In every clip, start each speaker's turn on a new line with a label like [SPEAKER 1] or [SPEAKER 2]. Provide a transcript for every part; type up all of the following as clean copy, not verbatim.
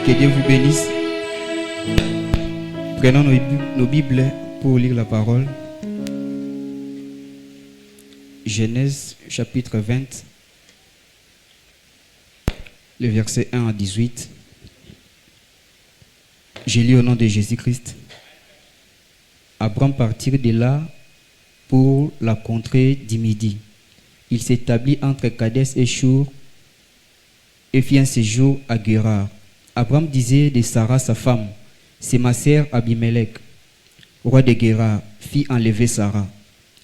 [SPEAKER 1] Que Dieu vous bénisse. Prenons nos Bibles pour lire la parole. Genèse chapitre 20, le verset 1 à 18. Je lis au nom de Jésus-Christ. Abraham partit de là pour la contrée du Midi. Il s'établit entre Kadès et Shur et fit un séjour à Guérar. Abraham disait de Sarah sa femme, c'est ma sœur Abimelech, roi de Guérar, fit enlever Sarah.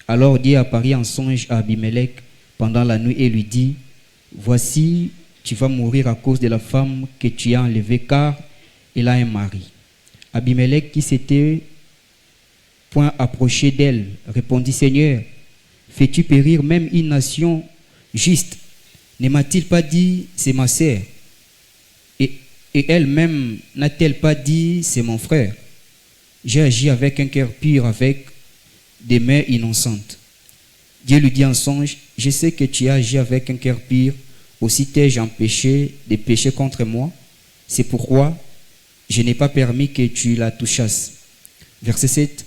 [SPEAKER 1] Alors Dieu apparut en songe à Abimelech pendant la nuit et lui dit, voici, tu vas mourir à cause de la femme que tu as enlevée, car elle a un mari. Abimelech, qui s'était point approché d'elle, répondit, Seigneur, fais-tu périr même une nation juste? Ne m'a-t-il pas dit, c'est ma sœur? Et elle-même n'a-t-elle pas dit, c'est mon frère? J'ai agi avec un cœur pur, avec des mains innocentes. Dieu lui dit en songe, je sais que tu as agi avec un cœur pur, aussi t'ai-je empêché de pécher contre moi. C'est pourquoi je n'ai pas permis que tu la touchasses. Verset 7.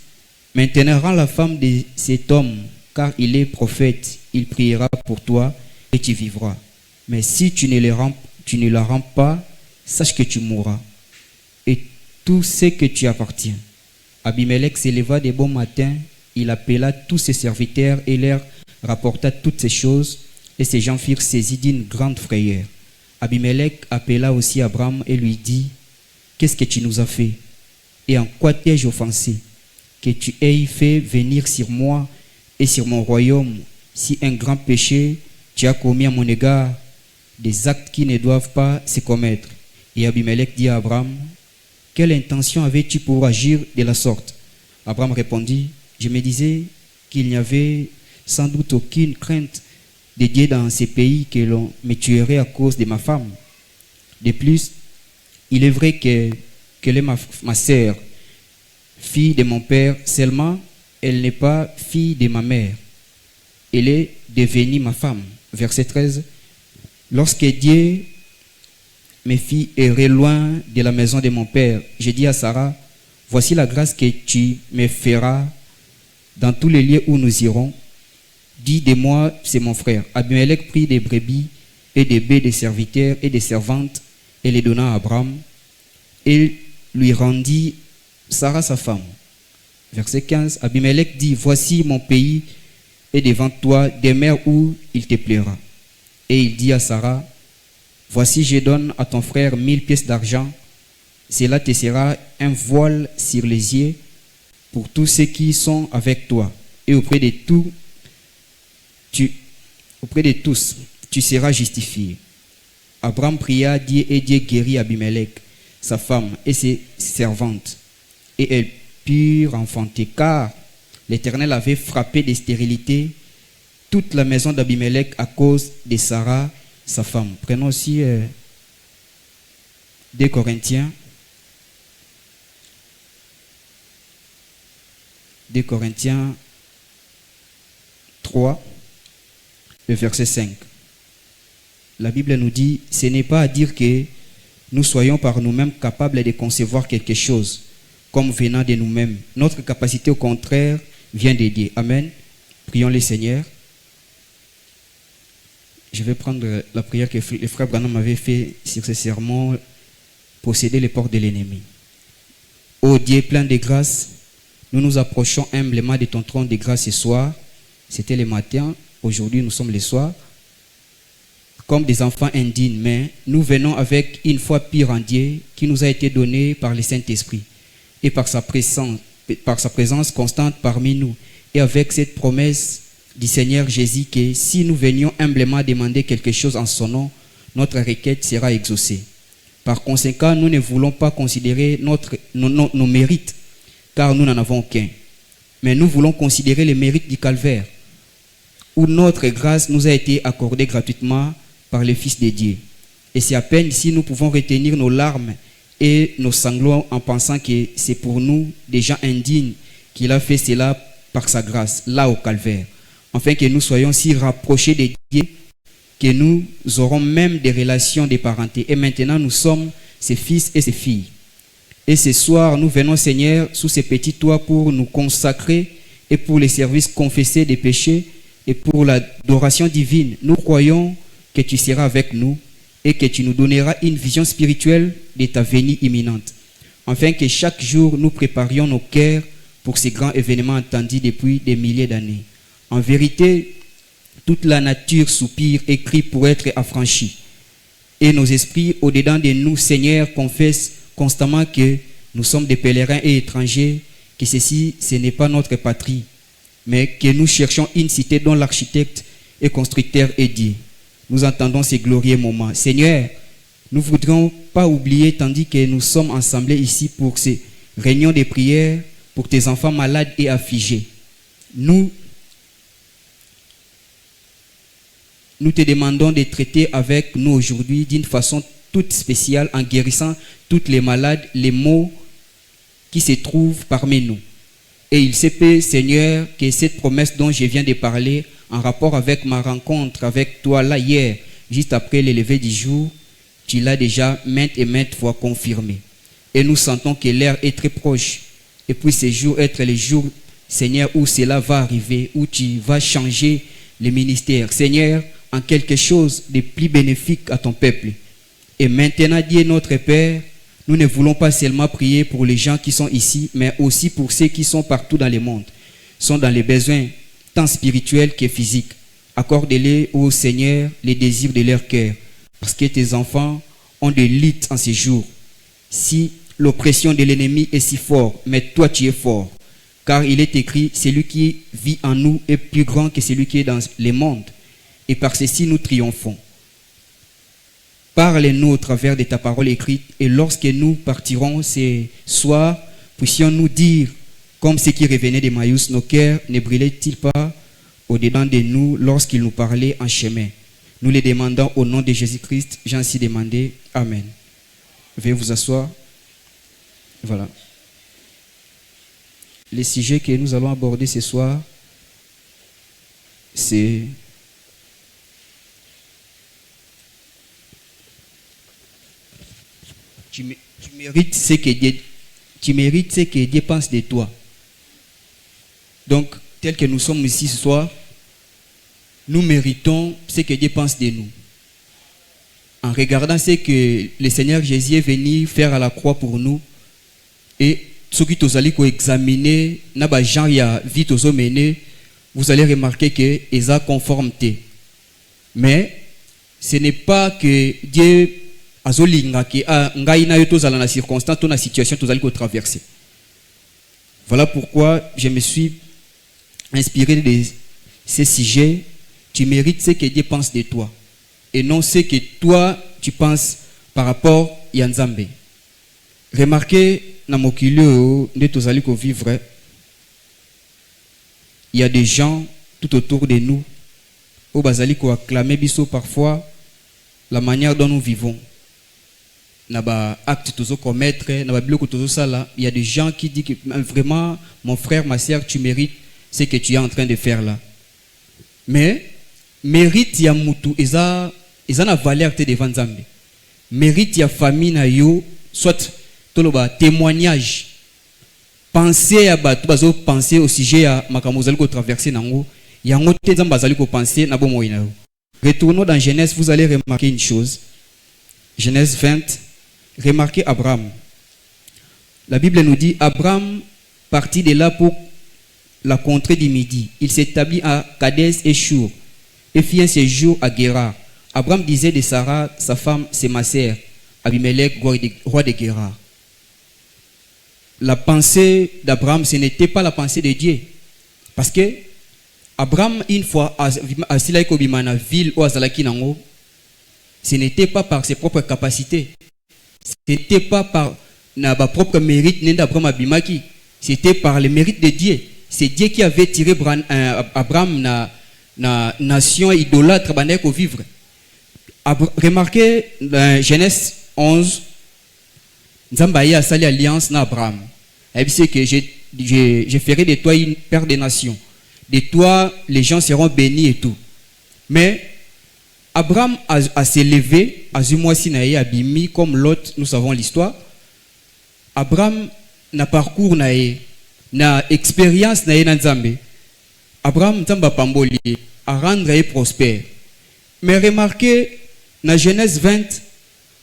[SPEAKER 1] Maintenant rends la femme de cet homme, car il est prophète, il priera pour toi et tu vivras. Mais si tu ne la rends pas, sache que tu mourras, et tout ce que tu appartiens. Abimelech s'éleva de bon matin, il appela tous ses serviteurs et leur rapporta toutes ces choses, et ces gens furent saisis d'une grande frayeur. Abimelech appela aussi Abraham et lui dit, qu'est-ce que tu nous as fait? Et en quoi t'ai-je offensé? Que tu aies fait venir sur moi et sur mon royaume, si un grand péché tu as commis à mon égard, des actes qui ne doivent pas se commettre. Et Abimelech dit à Abraham, quelle intention avais-tu pour agir de la sorte? Abraham répondit, je me disais qu'il n'y avait sans doute aucune crainte de Dieu dans ces pays, que l'on me tuerait à cause de ma femme. De plus, il est vrai qu'elle est ma sœur, fille de mon père, seulement elle n'est pas fille de ma mère. Elle est devenue ma femme. Verset 13. Lorsque Dieu me fit errer loin de la maison de mon père, j'ai dit à Sarah, voici la grâce que tu me feras dans tous les lieux où nous irons. Dis de moi, c'est mon frère. Abimelech prit des brebis et des bœufs, des serviteurs et des servantes, et les donna à Abraham, et lui rendit Sarah sa femme. Verset 15. Abimelech dit, voici mon pays est devant toi, demeure où il te plaira. Et il dit à Sarah, voici je donne à ton frère 1000 pièces d'argent, cela te sera un voile sur les yeux pour tous ceux qui sont avec toi, et auprès de tous, tu seras justifié. Abraham pria Dieu et Dieu guérit Abimelech, sa femme et ses servantes, et elles purent enfanter, car l'Éternel avait frappé de stérilité toute la maison d'Abimelech à cause de Sarah, sa femme. Prenons aussi 2 Corinthiens. 2 Corinthiens 3, le verset 5. La Bible nous dit, ce n'est pas à dire que nous soyons par nous-mêmes capables de concevoir quelque chose comme venant de nous-mêmes. Notre capacité, au contraire, vient de Dieu. Amen. Prions le Seigneur. Je vais prendre la prière que le frère Branham avait fait sur ce sermon, posséder les portes de l'ennemi. Ô Dieu plein de grâce, nous nous approchons humblement de ton trône de grâce ce soir. C'était le matin, aujourd'hui nous sommes le soir. Comme des enfants indignes, mais nous venons avec une foi pure en Dieu qui nous a été donnée par le Saint-Esprit et par sa présence constante parmi nous, et avec cette promesse du Seigneur Jésus que si nous venions humblement demander quelque chose en son nom, notre requête sera exaucée. Par conséquent, nous ne voulons pas considérer nos mérites, car nous n'en avons aucun. Mais nous voulons considérer les mérites du calvaire, où notre grâce nous a été accordée gratuitement par le Fils de Dieu. Et c'est à peine si nous pouvons retenir nos larmes et nos sanglots en pensant que c'est pour nous, des gens indignes, qu'il a fait cela par sa grâce, là au calvaire, afin que nous soyons si rapprochés de Dieu que nous aurons même des relations de parenté. Et maintenant, nous sommes ses fils et ses filles. Et ce soir, nous venons, Seigneur, sous ces petits toits pour nous consacrer et pour les services confessés des péchés et pour l'adoration divine. Nous croyons que tu seras avec nous et que tu nous donneras une vision spirituelle de ta venue imminente, afin que chaque jour nous préparions nos cœurs pour ces grands événements attendus depuis des milliers d'années. En vérité, toute la nature soupire et crie pour être affranchie. Et nos esprits au-dedans de nous, Seigneur, confessent constamment que nous sommes des pèlerins et étrangers, que ceci, ce n'est pas notre patrie, mais que nous cherchons une cité dont l'architecte et constructeur est Dieu. Nous entendons ces glorieux moments. Seigneur, nous ne voudrions pas oublier, tandis que nous sommes assemblés ici pour ces réunions de prière, pour tes enfants malades et affligés. Nous te demandons de traiter avec nous aujourd'hui d'une façon toute spéciale en guérissant toutes les malades, les maux qui se trouvent parmi nous. Et il se peut, Seigneur, que cette promesse dont je viens de parler, en rapport avec ma rencontre avec toi là hier, juste après le lever du jour, tu l'as déjà maintes et maintes fois confirmé. Et nous sentons que l'heure est très proche. Et puis ce jour être le jour, Seigneur, où cela va arriver, où tu vas changer le ministère, Seigneur, en quelque chose de plus bénéfique à ton peuple. Et maintenant, Dieu notre Père, nous ne voulons pas seulement prier pour les gens qui sont ici, mais aussi pour ceux qui sont partout dans le monde, sont dans les besoins tant spirituels que physiques. Accorde-les au Seigneur les désirs de leur cœur, parce que tes enfants ont des luttes en ces jours. Si l'oppression de l'ennemi est si forte, mais toi tu es fort, car il est écrit, celui qui vit en nous est plus grand que celui qui est dans le monde. Et par ceci nous triomphons. Parle-nous au travers de ta parole écrite, et lorsque nous partirons ce soir, puissions-nous dire, comme ce qui revenait d'Emmaüs, nos cœurs ne brûlaient-ils pas au-dedans de nous lorsqu'il nous parlait en chemin? Nous les demandons au nom de Jésus-Christ, j'ai ainsi demandé. Amen. Veuillez vous asseoir. Voilà. Le sujet que nous allons aborder ce soir, c'est tu mérites ce que Dieu pense de toi. Donc, tel que nous sommes ici ce soir, nous méritons ce que Dieu pense de nous. En regardant ce que le Seigneur Jésus est venu faire à la croix pour nous, et ceux qui vous allez examiner, vous allez remarquer que ils ont conformité. Mais ce n'est pas que Dieu azolinga ki ngai na yo tozala na circonstance to na situation tozali ko traverser. Voilà pourquoi je me suis inspiré de ces sujets. Tu mérites ce que Dieu pense de toi et non ce que toi tu penses par rapport à Nzambe. Remarquez na mokili nde tozali ko vivre, il y a des gens tout autour de nous au bazali ko acclamer biso parfois la manière dont nous vivons. Naba acte tozo commettre, naba biloko tozo sala, il y a des gens qui disent que vraiment mon frère, ma sœur, tu mérites ce que tu es en train de faire là. Mais mérite ya mutu eza na valeur te devant Nzambe. Mérite ya famille na yo soit toloba témoignage. Penser à bato bazo penser au sujet ya makambo zali ko traverser nango, yango te Nzambe bazali ko penser na bomo ina yo. Retournons dans Genèse, vous allez remarquer une chose. Genèse 20, remarquez Abraham. La Bible nous dit, Abraham partit de là pour la contrée du Midi. Il s'établit à Kadès et Shur et fit un séjour à Guérar. Abraham disait de Sarah, sa femme, c'est ma sœur, Abimelech, roi de Guérar. La pensée d'Abraham, ce n'était pas la pensée de Dieu. Parce que Abraham, une fois, à Silaïkobimana, ville ou à Zalakinango, ce n'était pas par ses propres capacités. Ce n'était pas par sa propre mérite d'Abraham Abimaki. C'était par le mérite de Dieu. C'est Dieu qui avait tiré Abraham na nation idolâtre pour vivre. Remarquez dans Genèse 11, Nzambaye a sali alliance na Abraham. Il dit que je ferai de toi une père des nations. De toi, les gens seront bénis et tout. Mais Abraham a s'élevé, a Zumwasinae, Abimi, comme Lot, nous savons l'histoire. Abraham n'a parcours nae, n'a expérience nae na Nzambe. Abraham Nzamba Pamboli a rendre prospère. Mais remarquez, dans Genèse 20,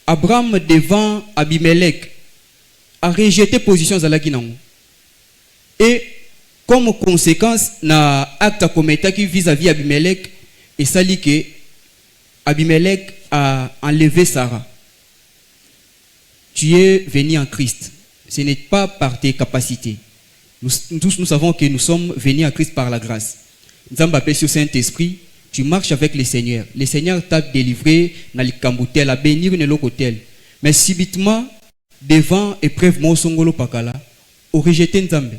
[SPEAKER 1] Abraham devant Abimelech a rejeté position Zalakinango. Et comme conséquence, na acte commetté qui vis-à-vis Abimelech, et ça dit que Abimelech a enlevé Sarah. Tu es venu en Christ. Ce n'est pas par tes capacités. Nous tous nous savons que nous sommes venus en Christ par la grâce. Nous avons appelé sur Saint-Esprit. Tu marches avec le Seigneur. Le Seigneur t'a délivré dans le Kamboutel, à bénir une hôtel. Mais subitement, devant épreuve Mosongolo Pakala, au rejeté Nzambe,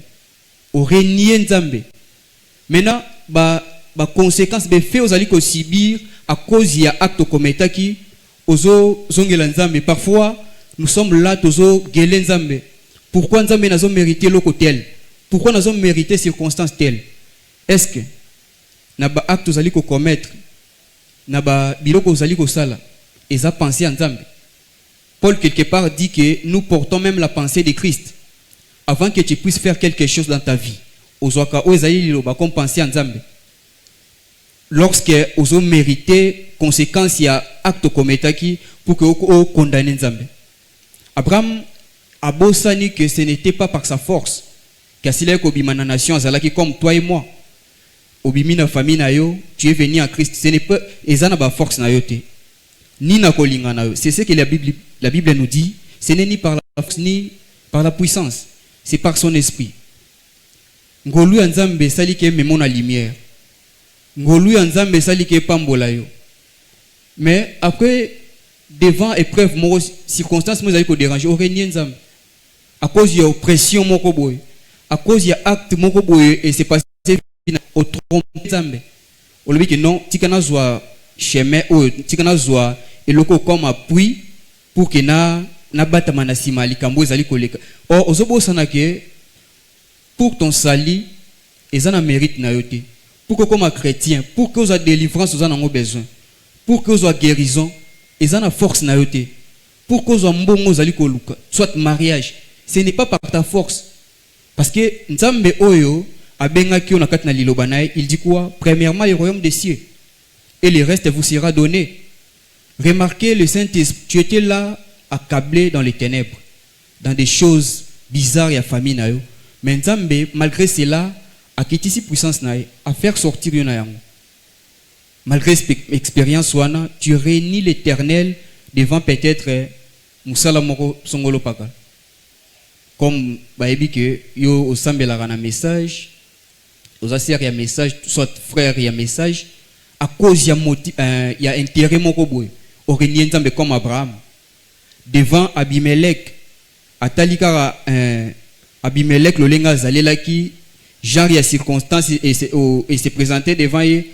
[SPEAKER 1] au renié Nzambe. Maintenant, conséquence des faits aux alliés subir à cause il y a acte commetté qui ozo zongela Nzambe. Parfois, nous sommes là tozo gelen Nzambe. Pourquoi Nzambe n'a pas mérité l'hôtel? Pourquoi n'a pas mérité circonstances telles? Est-ce que naba acte aux alliés commettre, naba biloko aux alliés sala, et ça penser en Nzambe? Paul quelque part dit que nous portons même la pensée de Christ. Avant que tu puisses faire quelque chose dans ta vie, ozoaka ozaï liloba comme penser en Nzambe. Lorsque vous avez mérité conséquence, il y a acte commetté pour que vous condamnez Nzambe. Abraham a bossani que ce n'était pas par sa force qu'il a été na nation azalaki comme toi et moi. Obimi na famille na yo, tu es venu en Christ. Ce n'est pas ezana ba force na yo te. Ni na kolinga na yo. C'est ce que la Bible nous dit. Ce n'est ni par la force ni par la puissance. C'est par son esprit. Ngolu Nzambe sali ke memo na lumière. Ngolu Nzambe sali ke pambola yo. Mais après devant épreuve mo circonstances mo zali ko déranger au renier Nzambe. À cause de oppression moko boy. À cause de acte moko boy et c'est passé au trompe Nzambe. On lui dit que non, tikana zwa chemin ou tikana zwa eloko comme appui pour que na batama na sima likambo ezali koleka. Or ozobo sanake pour ton salut ezana mérite na yote. Pour que comme chrétien, pour que vous ayez délivrance vous en avez besoin. Pour que vous ayez guérison, ezana force na yote. Pour que vous ayez mbongo zali koluka, soit mariage, ce n'est pas par ta force. Parce que Nzambe oyo abengaki on a kat na liloba nae, il dit quoi? Premièrement le royaume des cieux et le reste vous sera donné. Remarquez le Saint-Esprit, tu étais là accablé dans les ténèbres, dans des choses bizarres et à famille na yo. Mais Nzambe malgré cela a quitté si puissance na à faire sortir yon yango. Malgré cette expérience wana, tu réunis l'Éternel devant peut-être musala moko songolo paka. Comme baebi que yo osambela na message, aux assieres ya message, soit frère ya message, à cause ya ya intérêt moko boy. Au réunion Nzambe comme Abraham devant Abimelech, atalika Abimelech le lenga zalelaki genre ya circonstance et se présenter devant eux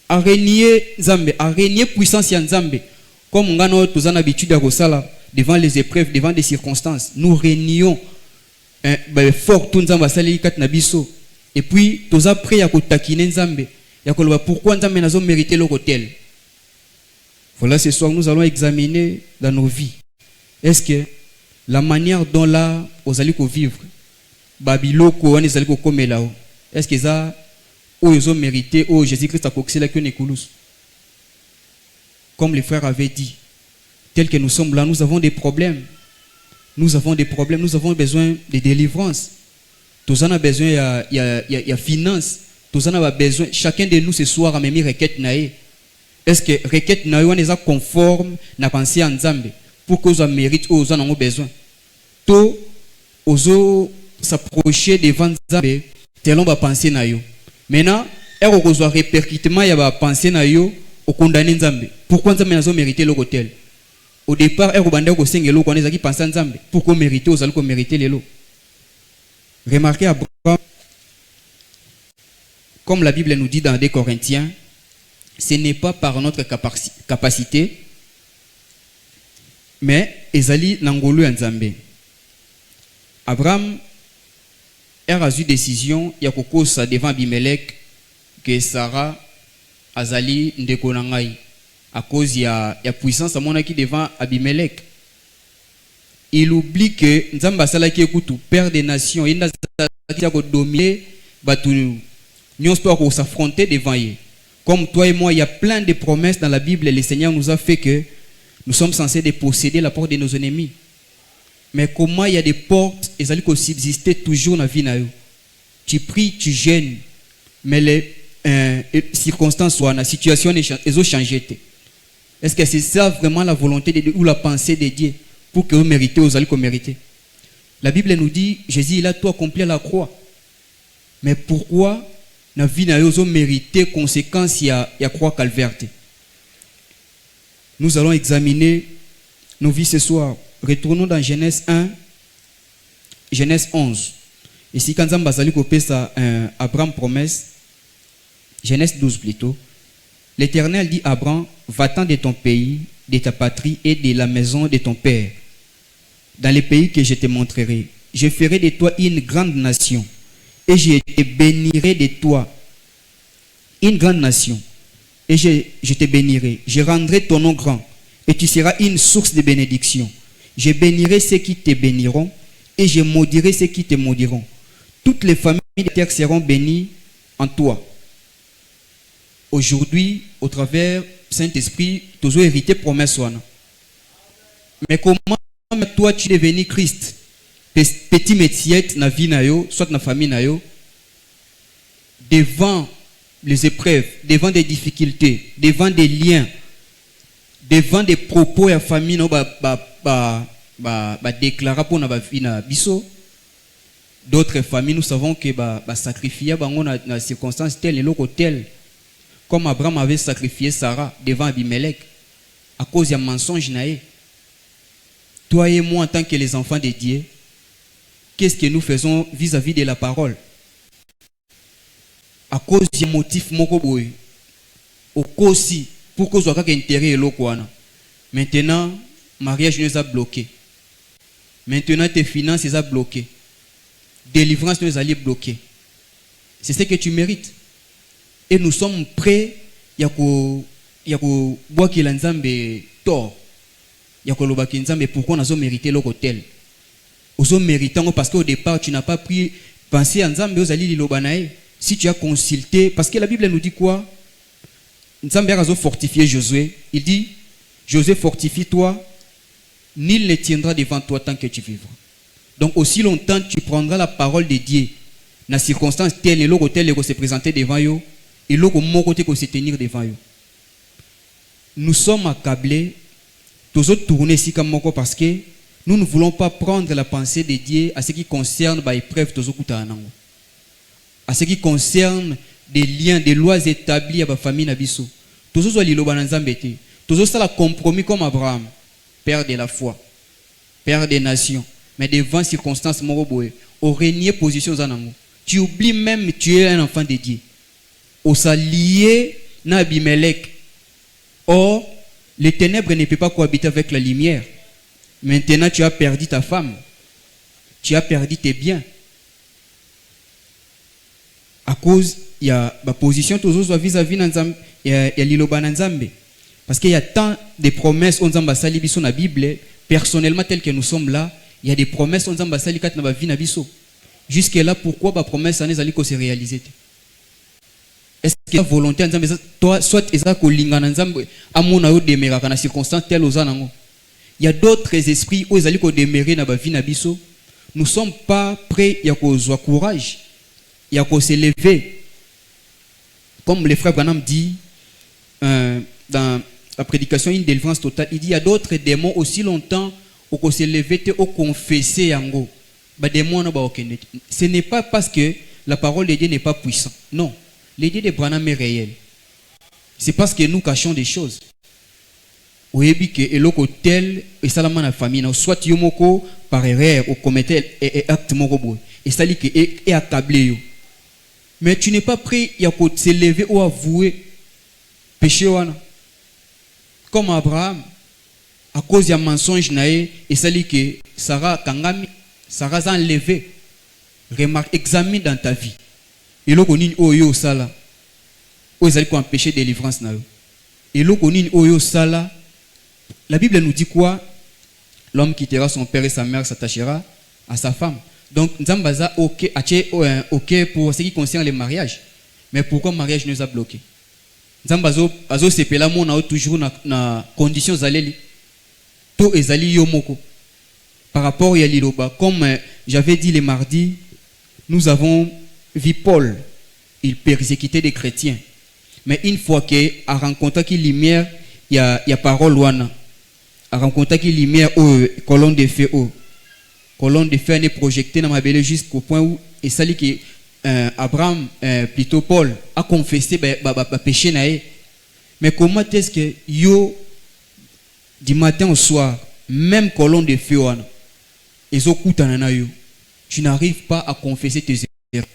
[SPEAKER 1] a régner Nzambe, a régner puissance ya Nzambe comme ngano tozana habitude à kosala devant les épreuves, devant des circonstances. Nous réunions fort tout Nzambe asali kat na biso et puis toza prêt à kotakiner Nzambe ya koloba pourquoi Nzambe nazo mériter le hôtel. Voilà, ce soir nous allons examiner dans nos vies. Est-ce que la manière dont là vous allez vivre babiloko on ezali ko komela o, est-ce que ça ou ils ont mérité ou Jésus-Christ a coxé la que nekulus? Comme les frères avaient dit, tel que nous sommes là, nous avons des problèmes. Nous avons des problèmes, nous avons besoin de délivrance. Tous en a besoin il y a finance, tous en a besoin chacun de nous ce soir a même requête naé. Est-ce que requête naé on est conforme na pensée en Nzambe pour que vous mérite ou vous en avez besoin? To ozo s'approcher devant Nzambe selon ba pensée na yo. Maintenant, est-ce que vous avez répercutement ya ba pensée na yo au condamner Nzambe? Pourquoi Nzambe n'a pas mérité le hôtel? Au départ, est-ce que bande ko sengelo ko nezaki penser Nzambe pour qu'on mérite aux allez ko mériter les lots. Remarquez Abraham, comme la Bible nous dit dans 2 Corinthiens, ce n'est pas par notre capacité, mais ezali nangolu Nzambe. Abraham a eu décision ya kokosa devant Abimelech que Sarah azali ndeko na ngai. à cause il y a puissance à mon qui devant Abimelech. Il oublie que Nzamba sala qui écoute père des nations, il n'a pas dominer, nous pouvons s'affronter devant lui. Comme toi et moi, il y a plein de promesses dans la Bible. Le Seigneur nous a fait que nous sommes censés posséder la porte de nos ennemis. Mais comment il y a des portes, et ça qui subsister toujours dans la vie. Tu pries, tu gênes, mais les circonstances ou la situation, elles ont changé. Est-ce que c'est ça vraiment la volonté de Dieu ou la pensée de Dieu pour que vous méritez, vous allez mériter? La Bible nous dit, Jésus, il a tout accompli à la croix. Mais pourquoi la vie n'a pas mérité conséquence il y a croix calvaire? Nous allons examiner nos vies ce soir. Retournons dans Genèse 1, Genèse 11. Ici, quand Nzamba Zali kopé ça, Abraham promesse, Genèse 12 plutôt. L'Éternel dit à Abraham, va-t'en de ton pays, de ta patrie et de la maison de ton père, dans les pays que je te montrerai. Je ferai de toi une grande nation, et je te bénirai de toi. Une grande nation, et je te bénirai. Je rendrai ton nom grand, et tu seras une source de bénédiction. Je bénirai ceux qui te béniront, et je maudirai ceux qui te maudiront. Toutes les familles de la terre seront bénies en toi. Aujourd'hui, au travers Saint-Esprit, tu as hérité promesse. Mais comment toi tu es devenu Christ? Petit métier na vie na yo, soit na famille na yo, devant les épreuves, devant des difficultés, devant des liens, devant des propos à la famille, déclarer pour na vie na biso. D'autres familles, nous savons que sacrifier dans circonstances telles et locaux telles, comme Abraham avait sacrifié Sarah devant Abimelech à cause d'un mensonge naïf. Toi et moi, en tant que les enfants de Dieu, qu'est-ce que nous faisons vis-à-vis de la parole? À cause du motif mokoboy, au cause pour cause de intérêt et l'okwana. Maintenant, mariage nous a bloqué. Maintenant, tes finances nous a bloqué. Délivrance nous a bloqué. C'est ce que tu mérites. Et nous sommes prêts à boire qu'il a nzambe tort. Pourquoi nous avons mérité l'hôtel? Nous avons mérité parce qu'au départ, tu n'as pas pris penser à nzambe aux alliés l'obanae. Si tu as consulté, parce que la Bible nous dit quoi? Nzambe a fortifié Josué. Il dit, Josué, fortifie-toi, nul ne tiendra devant toi tant que tu vivras. Donc aussi longtemps tu prendras la parole de Dieu dans les circonstances telles et l'autre telles que se présenter devant eux et l'autre mon côté que se tenir devant eux. Nous sommes accablés, tous autres tourner ici comme moi parce que nous ne voulons pas prendre la pensée de Dieu à ce qui concerne les épreuves tous autres à ce qui concerne des liens, des lois établies à la famille nabiso. Tous autres les lois n'zambete. Tous autres ça la compromis comme Abraham, père de la foi, père des nations. Mais devant circonstances moroboé, au régner position zanango. Tu oublies même que tu es un enfant de Dieu. Au s'allier na Abimelech. Or, les ténèbres ne peuvent pas cohabiter avec la lumière. Maintenant, tu as perdu ta femme. Tu as perdu tes biens. À cause, il y a ma position toujours vis-à-vis de l'iloba Nzambe. Parce qu'il y a tant de promesses on zamba sali biso na Bible, personnellement tel que nous sommes là. Il y a des promesses on zamba sali kat na ba vie na biso. Jusque là pourquoi ba promesse année zali ko se réaliser? Est-ce que la volonté nzambe toi soit eza ko lingana nzambe amona yo demeura kana circonstance telle ozanango. Il y a d'autres esprits où zali ko demeurer na ba vie na biso. Nous sommes pas prêts ya ko zwa courage, ya ko se lever. Comme le frère Branham dit dans la prédication une délivrance totale, il dit il y a d'autres démons aussi longtemps au se lever au confesser yango. Ce n'est pas parce que la parole de Dieu n'est pas puissante. Non, l'idée de Branham est réelle. C'est parce que nous cachons des choses. Oyebi que eloko tel et salama na famille na soit yomoko par erreur ou commettre et acte moko et ça dit que est accablé yo. Mais tu n'es pas prêt à se lever ou avouer péché wana. Comme Abraham, à cause d'un mensonge naé, et ça dit que Sarah kangami, Sarah s'est enlevée. Remarque, examine dans ta vie. Et là, on dit, oh yo, ça là. Oh, ils allaient empêcher délivrance na yo. Et l'okonine oyo sala, la Bible nous dit quoi? L'homme quittera son père et sa mère, s'attachera à sa femme. Donc, Nzambaza ok, ok pour ce qui concerne les mariages. Mais pourquoi le mariage nous a bloqués? Nzambazo azo sepela mona toujours na conditions zaleli. To ezali yomoko. Par rapport à Liloba, comme j'avais dit le mardi, nous avons vu Paul, il persécutait des chrétiens. Mais une fois qu'il a rencontré qu'il lumière, il y a parole wana. A rencontré qu'il lumière au colonne de feu au. Colonne de feu est projetée dans ma belle jusqu'au point où et ça dit que Abraham plutôt Paul a confessé péché naé. Mais comment est-ce que yo du matin au soir même colonne de feu wana tu n'arrives pas à confesser tes erreurs.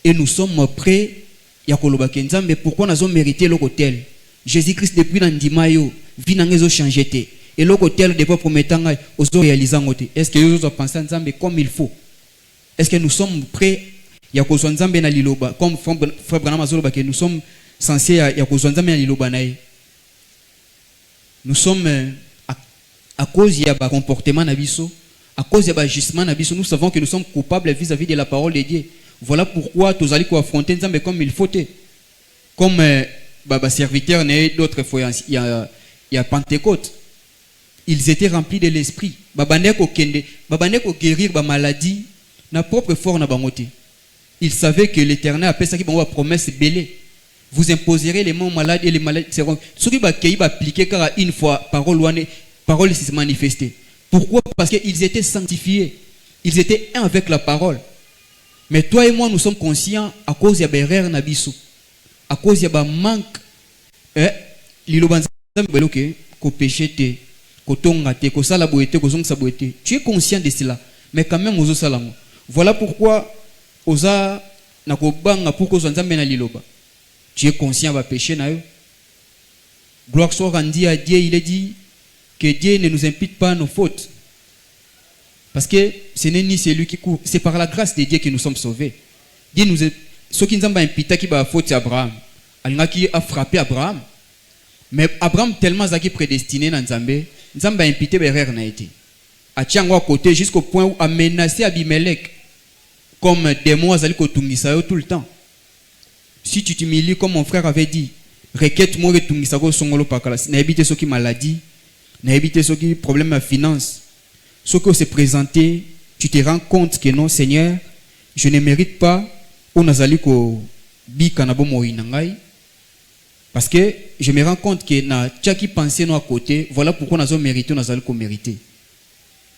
[SPEAKER 1] Et nous sommes prêts mais pourquoi nous avons mérité l'hôtel? Jésus-Christ depuis l'andimayo vit dans changé. Et l'hôtel depuis promettant aux réalisants. Est-ce que nous avons pensé ensemble comme il faut? Est-ce que nous sommes prêts à cause ensemble na liloba comme frère Branham azoloba que nous sommes censés à cause ensemble na liloba nae? Nous sommes à cause de comportement nabiso, à cause de l'agissement nabiso, nous savons que nous sommes coupables vis-à-vis de la parole de Dieu. Voilà pourquoi nous allons affronter ensemble comme il faut. Comme serviteurs d'autres fois il y a Pentecôte. Ils étaient remplis de l'esprit. Babandeko guérir ba maladie na propre fort na bangote. Ils savaient que l'Éternel appelle ça qui va promesse belée. Vous imposerez les mains malades et les malades seront. Ce qui va appliquer car une fois parole s'est manifestée. Pourquoi? Parce qu'ils étaient sanctifiés. Ils étaient un avec la parole. Mais toi et moi nous sommes conscients à cause de l'erreur nabiso. À cause de manque tu es conscient de cela, mais quand même aux salam. Voilà pourquoi osa nakobanga pour que nzambe na liloba. Tu es conscient de péché na yo. Gloire soit rendue à Dieu, il est dit que Dieu ne nous impute pas nos fautes. Parce que ce n'est ni celui qui court, c'est par la grâce de Dieu que nous sommes sauvés. Dieu nous est ce qui nous a imputé qui va faute Abraham. Qui a frappé Abraham. Mais Abraham tellement zaki prédestiné dans Nzambe, Nzambe a imputé l'erreur na été. A tiango à côté jusqu'au point où a menacé Abimelech comme démon azali ko tungisa yo tout le temps. Si tu t'humilies comme mon frère avait dit, requête moi tungisa ko songolo pakala, na éviter ce qui maladie, na éviter ce qui problème à finance. Ce que s'est présenté, tu te rends compte que non Seigneur, je ne mérite pas on azali ko bika na bomo inangai. Parce que je me rends compte que na tchaki pensé no à côté, voilà pourquoi nous avons mérité, nous allons mériter.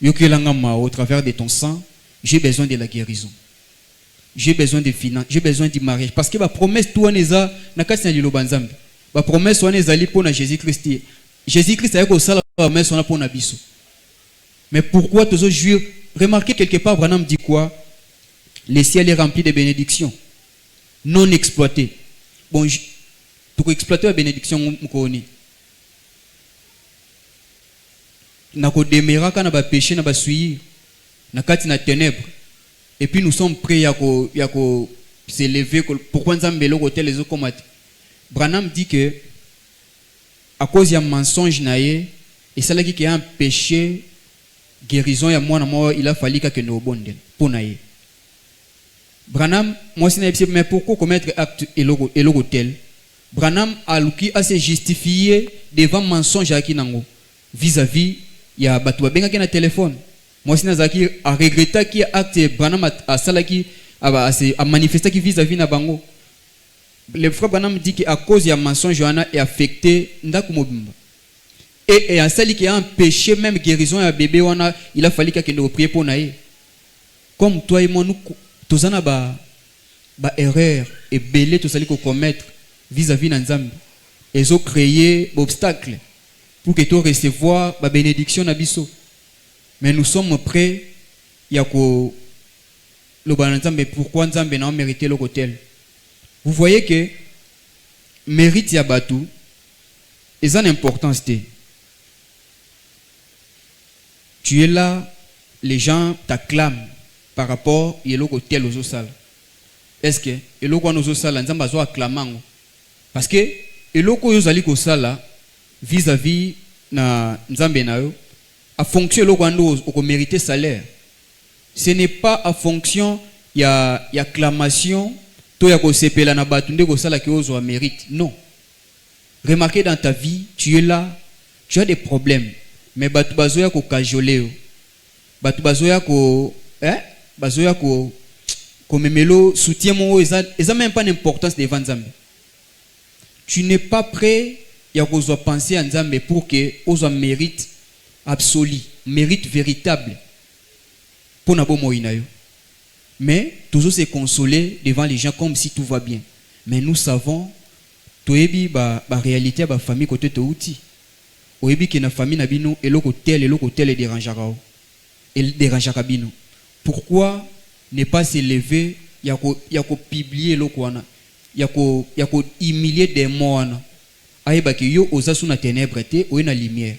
[SPEAKER 1] Au travers de ton sang, j'ai besoin de la guérison. J'ai besoin de finances, j'ai besoin du mariage. Parce que la promesse, toi, neza, na kasi na lilo banzambe. La promesse, on est allé pour Jésus-Christ. Jésus-Christ a eu la promesse, on a pour Nabiso. Mais pourquoi tous les jours, remarquez quelque part, Branham dit quoi? Le ciel est rempli de bénédictions, non exploitées. Bon, pour exploiter la bénédiction, nako demera kana ba péché na ba suyi na kati na ténèbres et puis nous sommes prêts à s'élever pourquoi nzambe lo côté les autres comme Branham dit que à cause d'un mensonge naé et ça là qui a un péché guérison ya moi il a fallu que nous bonde pour naé Branham moi c'est mais pourquoi commettre acte et logo tel Branham a luki à se justifier devant mensonge à kinango vis-à-vis il y a battu benga qui na téléphone moi si nazaki a regretté qui acte Branham a salaki a manifesté qui vis-à-vis na bango le frère Branham dit qu'à cause il y a mensonge Johanna est affecté ndaku mobimba et à celle qui a un péché même guérison à bébé wana il a fallu que nous prier pour naïe comme toi et moi nous tous en a ba erreur et belé tout ça qu'on commettre vis-à-vis de Nzambe et ont créé obstacle pour que tu recevoir la bénédiction nabiso. Mais nous sommes prêts yako le Nzambe pourquoi Nzambe n'a mérité le hôtel. Vous voyez que mérite ya batu et ça l'importance de tu es là, les gens t'acclament par rapport à l'hôtel aux salles. Est-ce que l'hôtel aux salles Nzambe a acclamant parce que l'hôtel aux salles vis-à-vis na nzambe na yo a fonction lo kwando o mériter salaire. Ce n'est pas à fonction ya acclamation to ya ko sepela na batunde ko sala ki ozo mérite. Non. Remarquez dans ta vie, tu es là, tu as des problèmes, mais batu bazoya ko kajoleo. Batu bazoya ko bazoya ko memelo soutien mo eza même pas d'importance devant Nzambe. Tu n'es pas prêt ya ko penser à Nzambe pour que ozo mérite absolu, mérite véritable pour na bomo inayo. Mais toujours se consoler devant les gens comme si tout va bien. Mais nous savons toyebi ba réalité ba famille côté to outi. Oyebi que na famille na bino eloko tel et dérangeara. El dérangeara bino. Pourquoi ne pas s'élever ya ko publier eloko wana. Ya ko humilier des mots wana. Ayeba que yo oza sous na ténèbres te ou na lumière.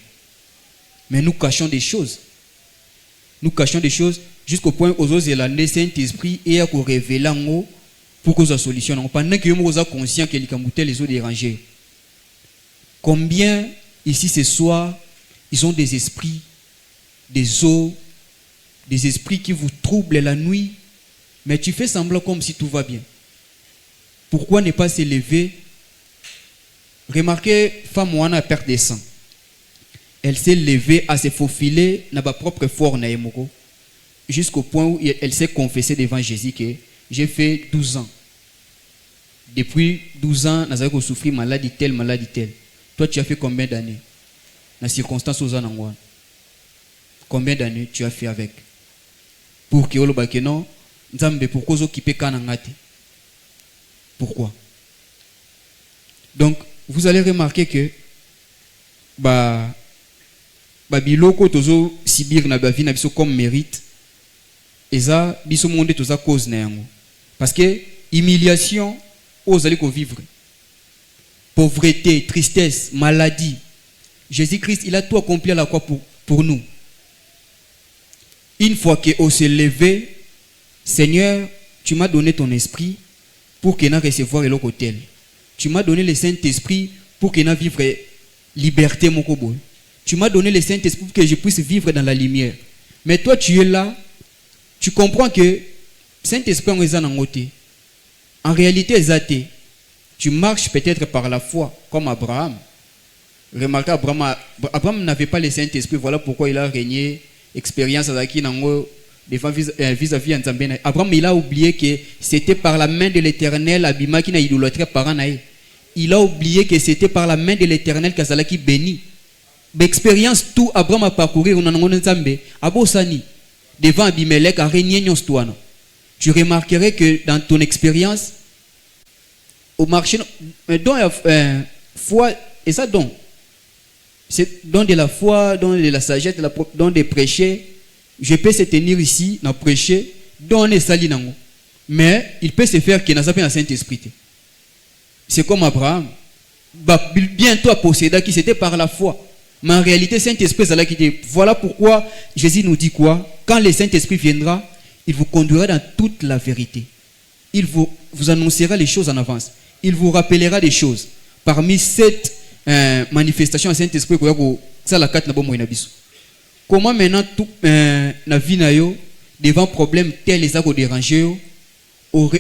[SPEAKER 1] Mais nous cachons des choses. Nous cachons des choses jusqu'au point où nous avons le Saint-Esprit et à révéler en pour que ça solutionne. Pendant que nous sommes conscients que les autres dérangés. Combien ici ce soir, ils ont des esprits, des eaux, des esprits qui vous troublent la nuit, mais tu fais semblant comme si tout va bien. Pourquoi ne pas s'élever? Remarquez, femme ou a perte de sang. Elle s'est levée à se faufiler dans sa propre forme jusqu'au point où elle s'est confessée devant Jésus que j'ai fait 12 ans. Depuis 12 ans, nous avons souffert maladie telle. Toi, tu as fait combien d'années? Dans les circonstances aux années. Combien d'années tu as fait avec? Pour que le bakeno, Nzambe pourquoi vous occupez kanangate? Pourquoi? Donc, vous allez remarquer que biloko tozo sibir na bavi na biso comme mérite eza biso monde toza cause na yango parce que humiliation ozali ko vivre, pauvreté, tristesse, maladie, Jésus-Christ il a tout accompli à la croix pour nous. Une fois que on s'est levé, Seigneur, tu m'as donné ton esprit pour que na recevoir eloko tel. Tu m'as donné le Saint-Esprit pour que na vivre liberté moko boy. Tu m'as donné le Saint-Esprit pour que je puisse vivre dans la lumière. Mais toi, tu es là. Tu comprends que Saint-Esprit est en côté. En réalité, tu marches peut-être par la foi, comme Abraham. Remarquez, Abraham n'avait pas le Saint-Esprit. Voilà pourquoi il a régné expérience vis-à-vis de Abraham, il a oublié que c'était par la main de l'Éternel, Abima qui n'a idolâtré par Anaï. Il a oublié que c'était par la main de l'Éternel qu'Azala qui bénit. L'expérience tout Abraham a parcouru devant Abimelech a régné. Tu remarquerais que dans ton expérience au marché foi et ça donc c'est don de la foi, don de la sagesse, don de prêcher. Je peux se tenir ici dans prêcher don les sali nango, mais il peut se faire qu'il n'a pas un Saint-Esprit. C'est comme Abraham bientôt à posséder qui c'était par la foi. Mais en réalité, Saint-Esprit, c'est là qui dit. Voilà pourquoi Jésus nous dit quoi? Quand le Saint-Esprit viendra, il vous conduira dans toute la vérité. Il vous annoncera les choses en avance. Il vous rappellera des choses. Parmi cette manifestation du Saint-Esprit, comment maintenant, la vie devant problème tel les a dérangé, au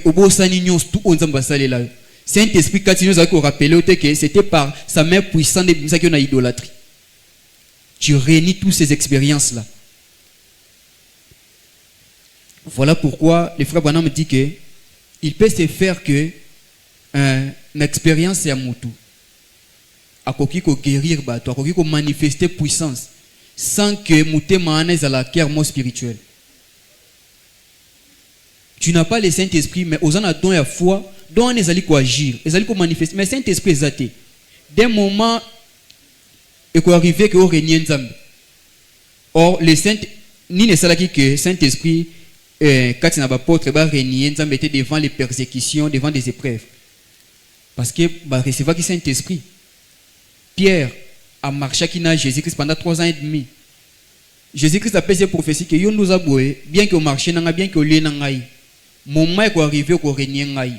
[SPEAKER 1] Saint-Esprit, quand il nous a rappelé que c'était par sa main puissante de qu'on a idolâtrie. Tu réunis toutes ces expériences-là. Voilà pourquoi le frère Branham me dit que il peut se faire que une expérience est à mon tour. À quoi guérir, à quoi manifester puissance, sans que moutema à la guerre spirituelle. Tu n'as pas le Saint-Esprit, mais aux en don et foi, don les allés agir, les allés manifester. Mais Saint-Esprit est athée. D'un moment et qu'on arrive que au régner Nzambe. Or le Saint ni ne salaki que Saint-Esprit quand il n'a pas apôtre va régner Nzambe était devant les persécutions, devant des épreuves. Parce que bah recevoir qui Saint-Esprit. Pierre a marché qui n'a Jésus-Christ pendant 3 ans et demi. Jésus-Christ a fait cette prophétie que yon nous a boué bien que marché n'a bien que lié n'angai. Moment est arrivé au régner n'angai.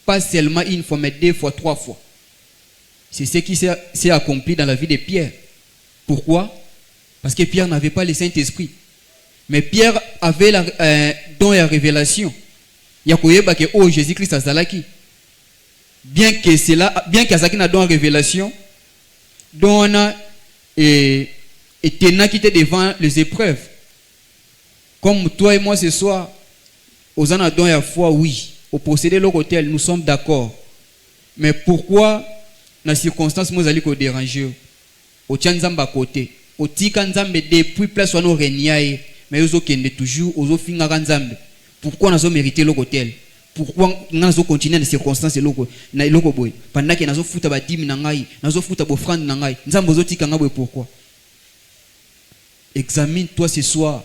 [SPEAKER 1] Pas seulement une fois mais 2 fois, 3 fois. C'est ce qui s'est accompli dans la vie de Pierre. Pourquoi? Parce que Pierre n'avait pas le Saint-Esprit. Mais Pierre avait don et la révélation. Il y a que oh Jésus-Christ a zalaki. Bien que Azaki n'a don et révélation, dont on a et tenant qui était devant les épreuves. Comme toi et moi ce soir, aux en a don et la foi, oui. Au posséder le côté, nous sommes d'accord. Mais pourquoi, dans les circonstances, nous allons déranger? Au tchanzamba côté. Au tikanzambe depuis place où nous régnons. Mais nous sommes toujours aux finganzambe. Pourquoi nous avons mérité le côté? Pourquoi nous avons continué dans les circonstances pendant que nous avons foutu à dim nangai, nous avons foutu à offrande nangai, nous avons tikanga pourquoi? Examine-toi ce soir.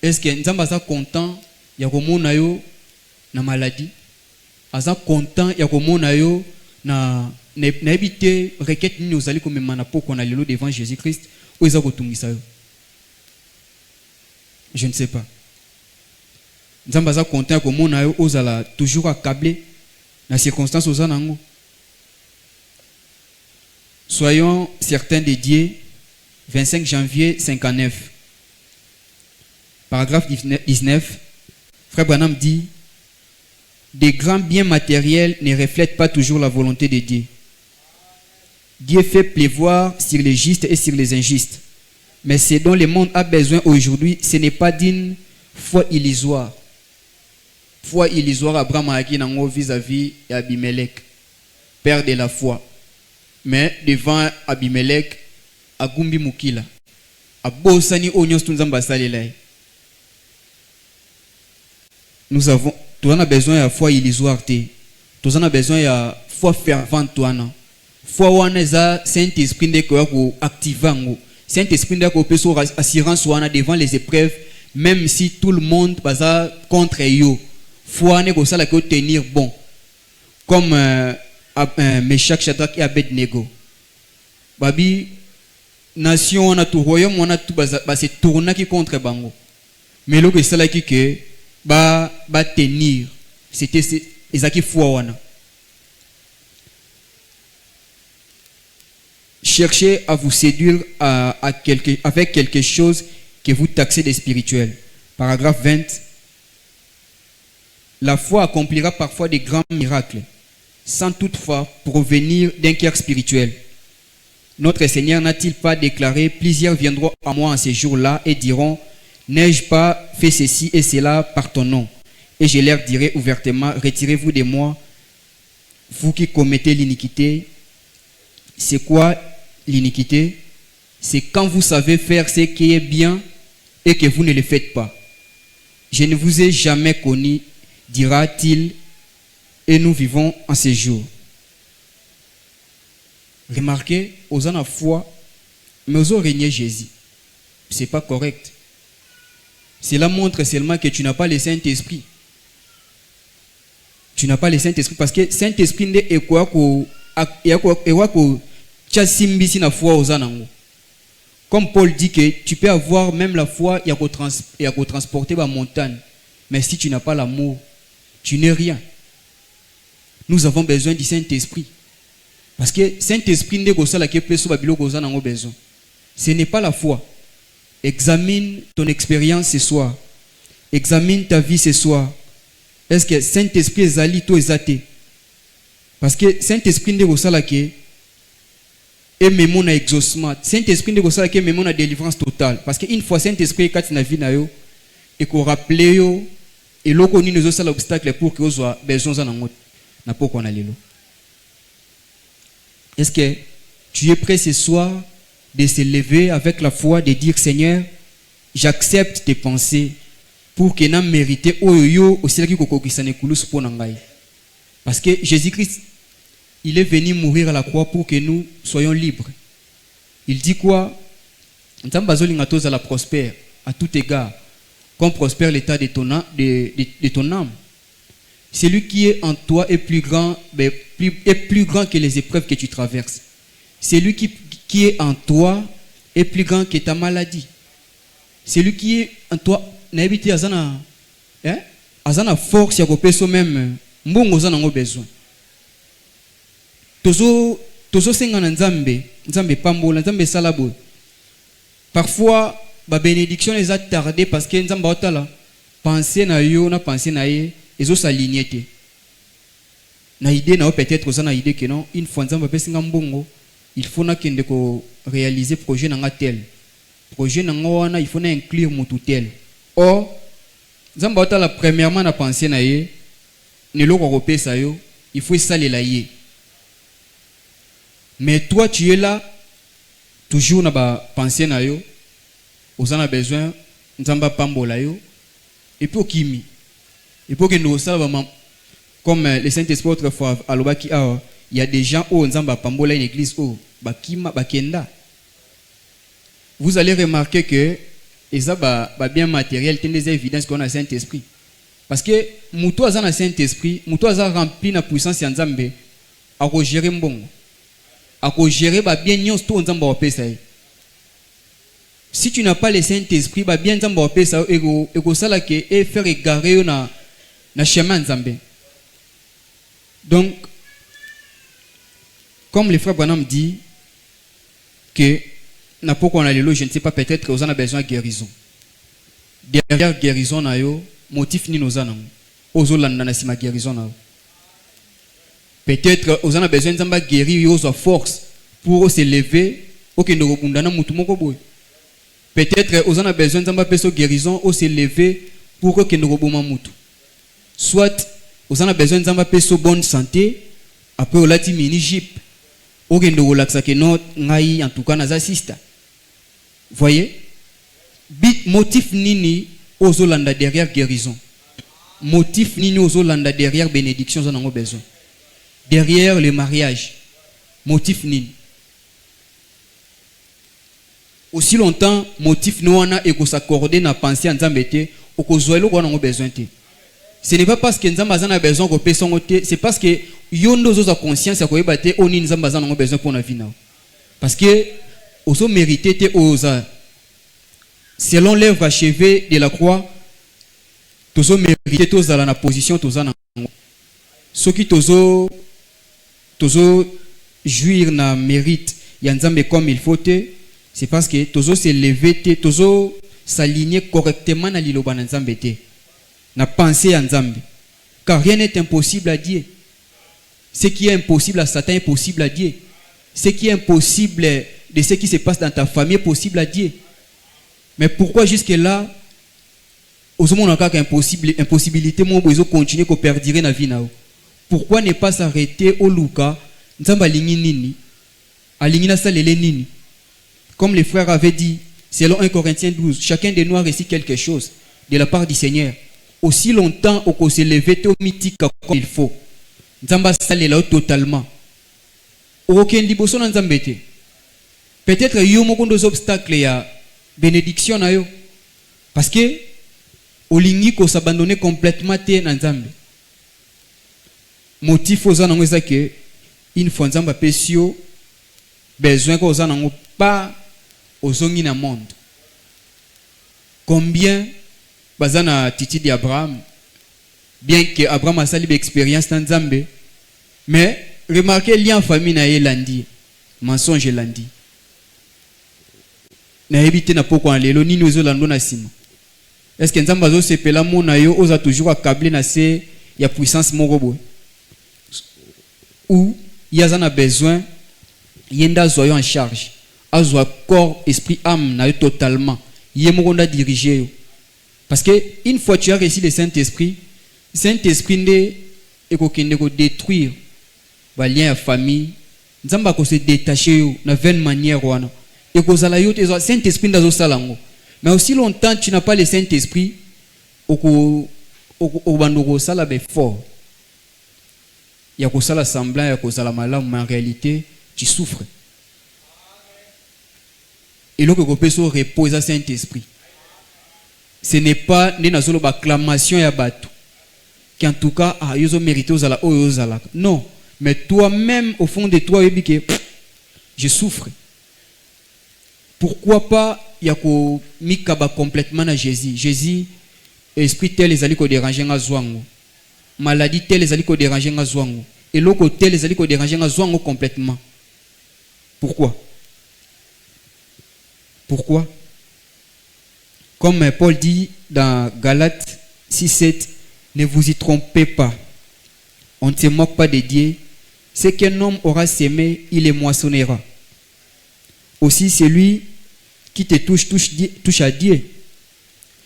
[SPEAKER 1] Est-ce que nous sommes content? Il y a comme on na maladie. Asa content ya komona yo na éviter requête nous allons comme mana pour qu'on a le devant Jésus-Christ ou ils ont retungisa yo. Je ne sais pas. Nous sommes content comme on a yo osala toujours accablé dans circonstances aux anango. Soyons certains dédiés 25 janvier 59. Paragraphe 19. Frère Branham dit: des grands biens matériels ne reflètent pas toujours la volonté de Dieu. Dieu fait pleuvoir sur les justes et sur les injustes. Mais ce dont le monde a besoin aujourd'hui, ce n'est pas d'une foi illusoire. Foi illusoire, Abraham a acquis vis-à-vis d'Abimelech, père de la foi. Mais devant Abimelech, Agumbi Mukila. Abosani Onyos Tunzamba Salelai. Nous avons besoin de la foi illusoire. Nous avons besoin de la foi fervente. Foi wana za Saint-Esprit de ko activer. Saint-Esprit de ko peso assurance wana devant les épreuves, même si tout le monde basa contre yo. Foi ne ko sala ko tenir bon. Comme Meshach, Shadrach et Abednego. Babi nation on a tout royaume on a tout basa se tourna qui contre bango. Mais lo ko sala ki que ba tenir, c'était ezaki foi wana. Cherchez à vous séduire avec quelque chose que vous taxez de spirituel. Paragraphe 20. La foi accomplira parfois des grands miracles, sans toutefois provenir d'un cœur spirituel. Notre Seigneur n'a-t-il pas déclaré: plusieurs viendront à moi en ces jours-là et diront: n'ai-je pas fait ceci et cela par ton nom? Et je leur dirai ouvertement: retirez-vous de moi, vous qui commettez l'iniquité. C'est quoi l'iniquité? C'est quand vous savez faire ce qui est bien et que vous ne le faites pas. Je ne vous ai jamais connu, dira-t-il, et nous vivons en ces jours. Remarquez, aux en a foi, mais aux régné Jésus. Ce n'est pas correct. Cela montre seulement que tu n'as pas le Saint-Esprit. Tu n'as pas le Saint-Esprit parce que Saint-Esprit est quoi que tu as foi aux anango. Comme Paul dit que tu peux avoir même la foi et à transporter la montagne, mais si tu n'as pas l'amour, tu n'es rien. Nous avons besoin du Saint-Esprit parce que Saint-Esprit n'est pas ça qui peut sauver besoin. Ce n'est pas la foi. Examine ton expérience ce soir. Examine ta vie ce soir. Est-ce que Saint-Esprit est allé tout exaté? Parce que Saint-Esprit n'est pas ça qui est même mon exaucement. Saint-Esprit n'est pas ça qui est même mon délivrance totale. Parce qu'une fois Saint-Esprit est dans la vie et qu'on rappelle et l'on connaît nous aussi l'obstacle pour que vous ayez besoin d'un autre. N'a pas qu'on a l'élo. Est-ce que tu es prêt ce soir de se lever avec la foi, de dire: Seigneur, j'accepte tes pensées pour que nous méritions oyo aussi qui kokokisane kulus pour nangai. Parce que Jésus-Christ, il est venu mourir à la croix pour que nous soyons libres. Il dit quoi? Ntambazolingatos à la prospère à tout égard, comme prospère l'état de ton âme. Celui qui est en toi est plus grand que les épreuves que tu traverses. Celui qui est en toi est plus grand que ta maladie. Celui qui est en toi n'a évité azana force ya kopeso même mbongo za nango besoin. Tozo tozo senga na nzambe nzambe pambola nzambe salabo. Parfois ba bénédiction les a tardé parce que nzamba otala penser na yo na penser na ye ezo s'aligner te. Na idée na peut-être ça na idée que non une fois nzamba pesinga mbongo il faut na kende ko réaliser projet na tel. Projet na wana il faut na inclure mutu tel. Or nzamba otala premièrement na penser na ye ne lo ko pesa yo il faut saler la ye. Mais toi tu es là toujours na ba penser na yo vous en avez besoin nzamba pambola yo et puis okimi et puis que nous ça comme le Saint-Esprit autrefois à l'obaki il y a des gens où nzamba pambola une église où bakima bakenda. Vous allez remarquer que ça ba bien matériel tient des évidences qu'on a Saint-Esprit parce que muto azana Saint-Esprit muto aza rempli na puissance ya nzambe a ko gérer mbongo a ko gérer ba bien nyons to nzamba wa pesa. Si tu n'as pas le Saint-Esprit, bah bien nzamba opé ça ego sala ke et faire égarer na chemin nzambe. Donc comme le frère Branham dit que na poko on a le je ne sais pas peut-être que vous en avez besoin de guérison. Derrière guérison na yo motif ni nos anam. Ozo landa na sima guérison na. Peut-être vous en avez besoin nzamba guérir yo sa force pour se lever okendo kobundana mutu moko boy. Peut-être aux en a besoin d'un peu de guérison ou se lever pour que nous reboma mutu. Soit aux en a besoin d'un peu de bonne santé après au lati mini jeep ou que nous relaxa que non ngai en tout cas nas assista. Voyez? Bit motif nini aux Hollandais derrière guérison. Motif nini aux Hollandais derrière bénédiction en avons besoin. Derrière le mariage. Motif nini. Aussi longtemps motif noana et que s'accorder na penser en nzambete ou que zoelo qu'on a besoin te. Ce n'est pas parce que nzamba a besoin que personne te, c'est parce que yondo zo conscience ya ko ebate oni nzamba a besoin pour na vie na. Parce que oso mérité te oza selon l'œuvre achevée de la croix tozo mérité toza la position toza na. Ce qui tozo jouir na mérite ya nzambe comme il faut te. C'est parce que tozo se lever te tozo s'aligner correctement na liloba na nzambe te na penser à nzambe car rien n'est impossible à Dieu. Ce qui est impossible à Satan est possible à Dieu. Ce qui est impossible de ce qui se passe dans ta famille est possible à Dieu. Mais pourquoi jusque là aux monde encore impossibilité mon besoin continuer ko perdurer na vie na. Pourquoi ne pas s'arrêter au luka nzamba lingi nini alingi na salele nini. Comme les frères avaient dit, selon 1 Corinthiens 12, chacun de nous a reçu quelque chose de la part du Seigneur. Aussi longtemps qu'on se levait au mythique comme il faut. Nzamba sale là totalement. Aucun liboso na nzambete. Peut-être yo moko dos obstacles ya bénédiction na yo. Parce que olingi ko s'abandonner complètement te na nzambe. Motif aux anango ça que une fois nzamba pesio besoin ko aux anango pas aux zongi na monde. Combien bazana titi d'Abraham, bien que Abraham a sali expérience dans Nzambe, mais remarquez lien famille na elandi, mensonge elandi. Na ebité na poko en lelo ni nous lando na sima. Est-ce que Nzamba zo sepela mona yo oza toujours accablé na se ya puissance morobo? Ou yazana besoin yenda zoyo en charge. Azwa corps, esprit, âme na yo totalement. Yemoronda diriger yo. Parce que une fois tu as reçu le Saint-Esprit, Saint-Esprit ne ekokende ko détruire ba lien ya famille. Nzamba ko se détacher yo na vaine manière wana. Et ko zala yo te Saint-Esprit ndazo salango. Mais aussi longtemps tu n'as pas le Saint-Esprit oko bandoko sala be fort. Ya ko sala semblant ya ko sala malamu mais en réalité tu souffres. Et là que vous pouvez reposer Saint-Esprit. Ce n'est pas une acclamation ya bateau. Qui en tout cas a yo mérité aux ala ozala. Non, mais toi-même au fond de toi je souffre. Pourquoi pas yako mikaba complètement na Jésus. Jésus esprit tel les ali ko déranger nga zwango. Maladie tel les ali ko déranger nga zwango. Et loko tel les ali ko déranger nga zwango complètement. Pourquoi? Pourquoi? Comme Paul dit dans Galates 6:7, ne vous y trompez pas. On ne se moque pas de Dieu. Ce qu'un homme aura sémé, il les moissonnera. Aussi, celui qui te touche à Dieu.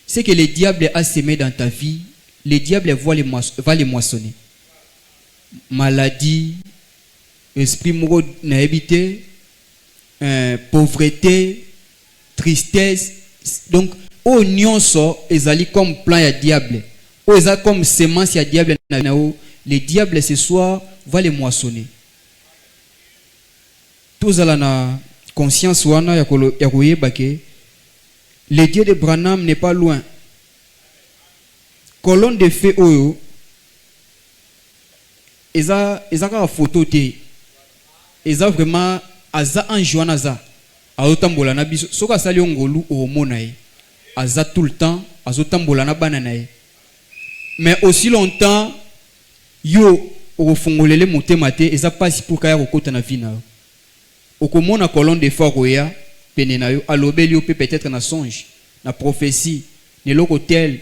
[SPEAKER 1] Ce que le diable a sémé dans ta vie, le diable va les moissonner. Maladie, esprit mourant naïveté, pauvreté, tristesse. Donc, au nyonso, ezali comme plan ya diable. Au ezali comme semence ya diable. Le diable ce soir va les moissonner. Tous à la conscience wana ya koyeba ke le Dieu de Branham n'est pas loin. Colonne de feu oyo eza ka photo te. Eza vraiment aza ange wana za. Azotambola na biso soka sali ngolu omona ye. Aza tout le temps azotambola na bana na ye. Mais aussi longtemps yo ofungolele motema te eza pasi pour kaya kokota na vie na yo. Okomona colonne de feu roya pene na yo alobeli yo peut-être na songe na prophétie ne loko tel.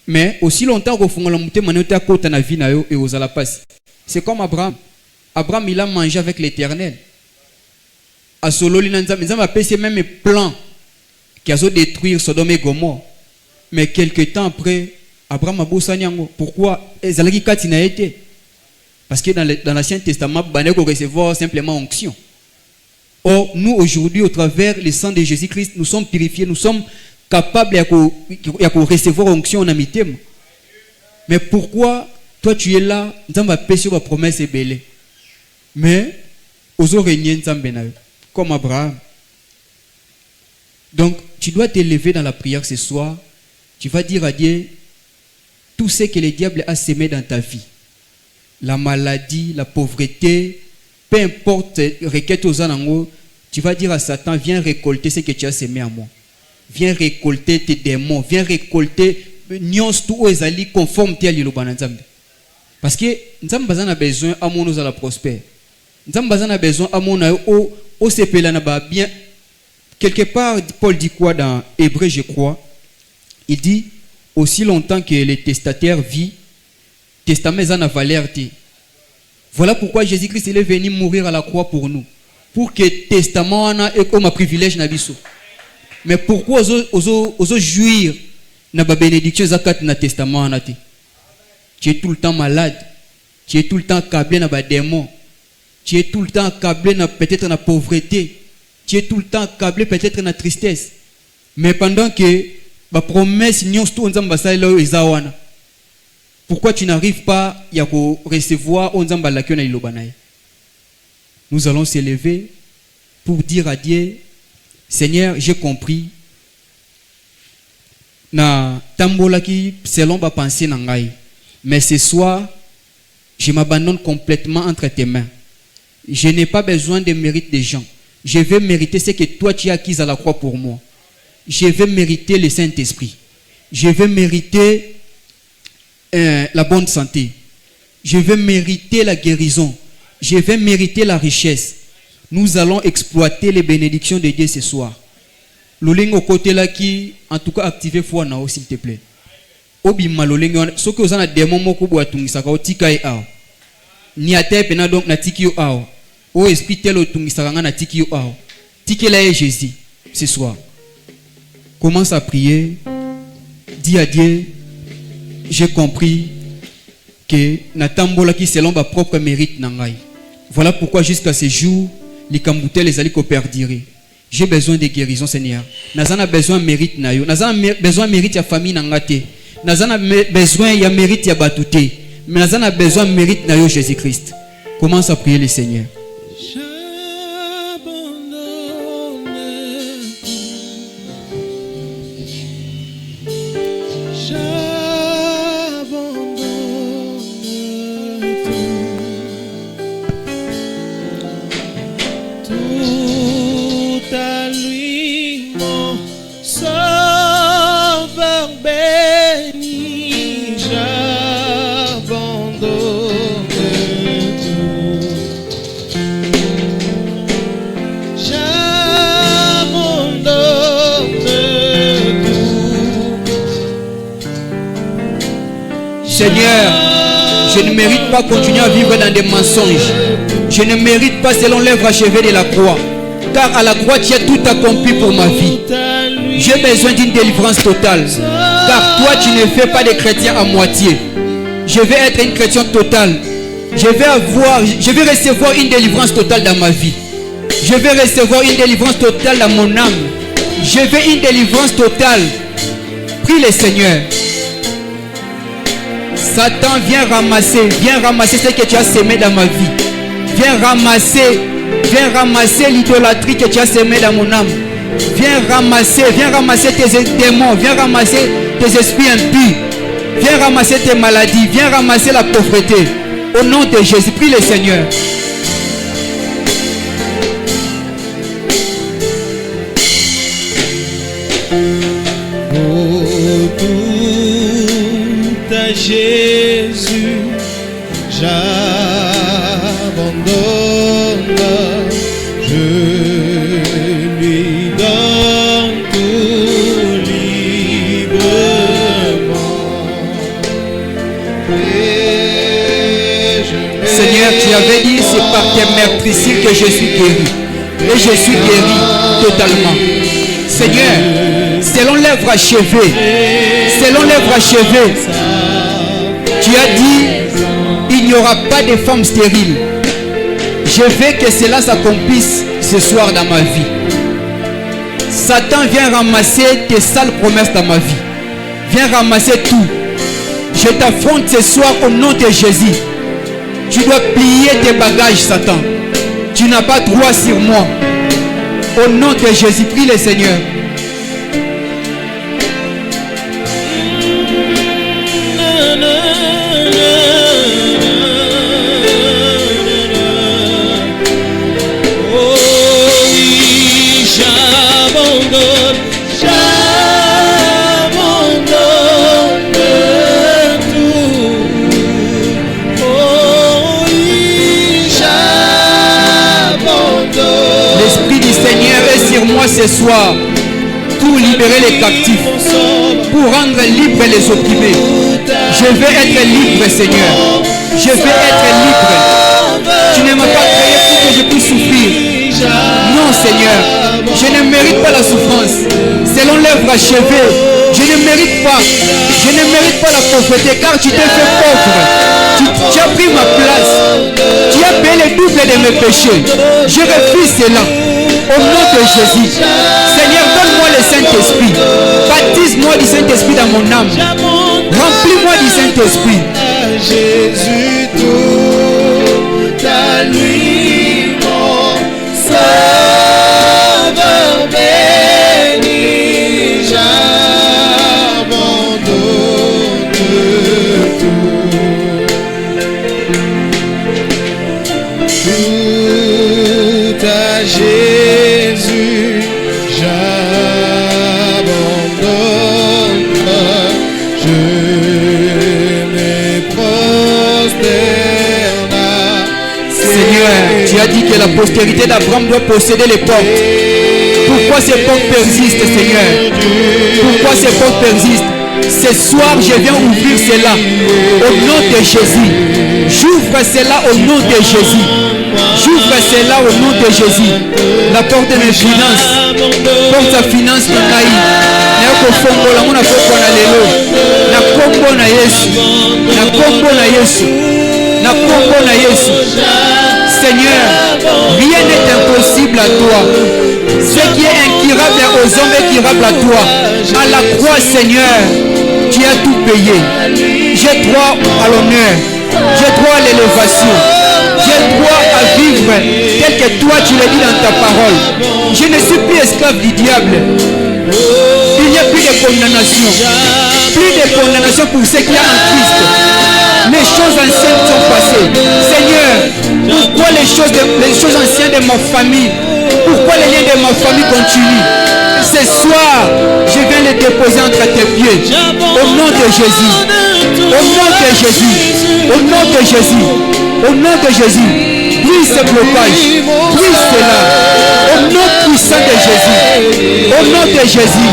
[SPEAKER 1] Mais aussi longtemps kofungola motema na yo ta kota na vie na yo et ozala pasi. C'est comme Abraham. Abraham il a mangé avec l'Éternel. A sololi na nzambe nzambe apesi même plan qui a détruire Sodome et Gomorrhe. Mais quelque temps après Abraham a bosani yango. Pourquoi? Ezalaki kati na été. Parce que dans l'Ancien Testament, il faut recevoir simplement onction. Or, nous aujourd'hui, au travers le sang de Jésus-Christ, nous sommes purifiés, nous sommes capables de recevoir onction en amitié. Mais pourquoi toi tu es là, nous avons péché la promesse est belle. Mais, aux régner comme Abraham. Donc, tu dois t'élever dans la prière ce soir. Tu vas dire à Dieu tout ce que le diable a sémé dans ta vie. La maladie, la pauvreté, peu importe requête aux anangos, tu vas dire à Satan, viens récolter ce que tu as sémé à moi. Viens récolter tes démons, viens récolter nyons tout ezali conforme à l'ilobana nzambe. Parce que nzambe a besoin à mon nous à la prospère. Nzambe a besoin à mon au sepela na ba bien. Quelque part Paul dit quoi dans Hébreu je crois. Il dit aussi longtemps que le testataire vit, testament en a valeur. Voilà pourquoi Jésus-Christ est venu mourir à la croix pour nous. Pour que le testament ait comme un privilège. Mais pourquoi oso jouir na ba bénédiction zakat na testament na te? Tu es tout le temps malade. Tu es tout le temps accablé na ba démon. Tu es tout le temps accablé na peut-être na pauvreté. Tu es tout le temps accablé peut-être na tristesse. Mais pendant que ba promesse nyons tout nzamba sa elo ezawana. Pourquoi tu n'arrives pas à recevoir onzamba la kiona ilobanaye? Nous allons s'élever pour dire à Dieu, Seigneur, j'ai compris. Na tambola ki selon ba pensée nangai. Mais ce soir, je m'abandonne complètement entre tes mains. Je n'ai pas besoin de mérite des gens. Je vais mériter ce que toi tu as acquis à la croix pour moi. Je vais mériter le Saint-Esprit. Je vais mériter la bonne santé. Je vais mériter la guérison. Je vais mériter la richesse. Nous allons exploiter les bénédictions de Dieu ce soir. Lolingo côté là qui, en tout cas, activez foi nao s'il te plaît. Obima lolingo, ce que vous avez des moments où vous avez ça tika e ao. Ni ate pena donc na tiki yo ao. O esprit tel otungisaka na tiki yo ao. Tiki là est Jésus ce soir. Commence à prier. Dis à Dieu, j'ai compris que natambola qui selon ma propre mérite nangai. Voilà pourquoi jusqu'à ce jour, les kamboutés les alli perdiré. J'ai besoin de guérison, Seigneur. Nazana besoin mérite nayo. Nazana besoin mérite ya famille nangate. Nazana besoin ya mérite ya batouté. Mais nazana besoin mérite nayo Jésus-Christ. Commence à prier le Seigneur. Seigneur, je ne mérite pas continuer à vivre dans des mensonges. Je ne mérite pas selon l'œuvre achevée de la croix. Car à la croix, tu as tout accompli pour ma vie. J'ai besoin d'une délivrance totale. Car toi, tu ne fais pas des chrétiens à moitié. Je vais être une chrétienne totale. Je vais recevoir une délivrance totale dans ma vie. Je vais recevoir une délivrance totale dans mon âme. Je veux une délivrance totale. Prie le Seigneur. Satan, viens ramasser ce que tu as semé dans ma vie. Viens ramasser l'idolâtrie que tu as semé dans mon âme. Viens ramasser tes démons. Viens ramasser tes esprits impurs. Viens ramasser tes maladies. Viens ramasser la pauvreté. Au nom de Jésus, prie le Seigneur.
[SPEAKER 2] Oh, tout à Jésus, j'abandonne, je lui donne tout librement.
[SPEAKER 1] Seigneur, tu avais dit, c'est par tes meurtrissures que je suis guéri. Et je suis guéri totalement. Seigneur, selon l'œuvre achevée, tu as dit, il n'y aura pas de femmes stériles. Je veux que cela s'accomplisse ce soir dans ma vie. Satan vient ramasser tes sales promesses dans ma vie. Viens ramasser tout. Je t'affronte ce soir au nom de Jésus. Tu dois plier tes bagages, Satan. Tu n'as pas droit sur moi. Au nom de Jésus, prie le Seigneur. Ce soir, pour libérer les captifs, pour rendre libres les opprimés. Je veux être libre, Seigneur. Je veux être libre. Tu ne m'as pas créé pour que je puisse souffrir. Non, Seigneur, je ne mérite pas la souffrance. Selon l'œuvre achevée, je ne mérite pas. Je ne mérite pas la pauvreté, car tu t'es fait pauvre. Tu as pris ma place. Tu as payé le double de mes péchés. Je refuse cela. Au nom de Jésus, Seigneur, donne-moi le Saint-Esprit. Baptise-moi du Saint-Esprit dans mon âme. Remplis-moi du Saint-Esprit.
[SPEAKER 2] Jésus, tout à lui, mon Sauveur béni, j'abandonne tout à Jésus, j'abandonne, je me prosterne.
[SPEAKER 1] Seigneur, tu as dit que la postérité d'Abraham doit posséder les portes. Pourquoi ces portes persistent, Seigneur? Pourquoi ces portes persistent? Ce soir, je viens ouvrir cela au nom de Jésus. J'ouvre cela au nom de Jésus. J'ouvre cela au nom de Jésus. La porte de mes finances. Porte sa finance na ngai. Na kofongola mona poko na lelo. Na kombo na Yesu. Na kombo na Yesu. Na kombo na Yesu. Seigneur, rien n'est impossible à toi. Ce qui est incurable aux hommes est incurable à toi. À la croix, Seigneur, tu as tout payé. J'ai droit à l'honneur. J'ai droit à l'élévation. J'ai droit à vivre tel que toi tu l'as dit dans ta parole. Je ne suis plus esclave du diable. Il n'y a plus de condamnation. Plus de condamnation pour ceux qui sont en Christ. Les choses anciennes sont passées. Seigneur, pourquoi les choses anciennes de ma famille, pourquoi les liens de ma famille continuent? Ce soir, je viens les déposer entre tes pieds. Au nom de Jésus. Au nom de Jésus. Au nom de Jésus. Au nom de Jésus. Brise ce blocage. Brise cela. Au nom puissant de Jésus. Au nom de Jésus.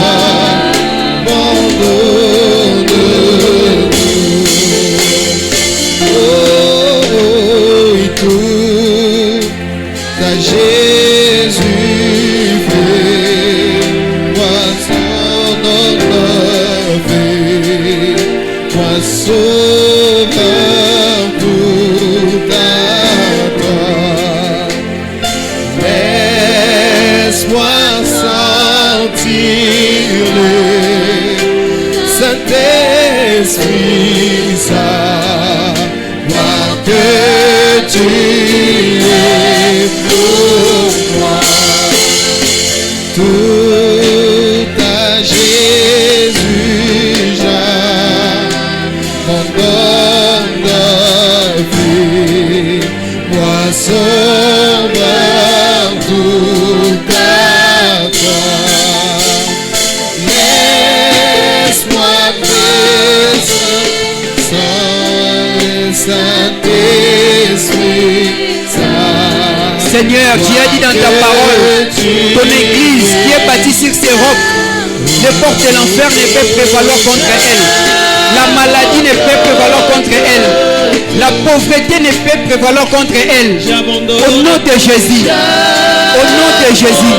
[SPEAKER 2] sauveur, tout à toi. Laisse-moi sentir le Saint-Esprit, savoir que tu es pour moi. Tout à Jésus, j'abandonne de vie. Moi sauveur, tout à toi. Laisse-moi baiser sans Saint-Esprit.
[SPEAKER 1] Seigneur, tu as dit dans ta parole, ton église qui est bâtie sur ces rocs, les portes de l'enfer ne peuvent prévaloir contre elle. La maladie ne peut prévaloir contre elle. La pauvreté ne peut prévaloir contre elle. Au nom de Jésus. Au nom de Jésus.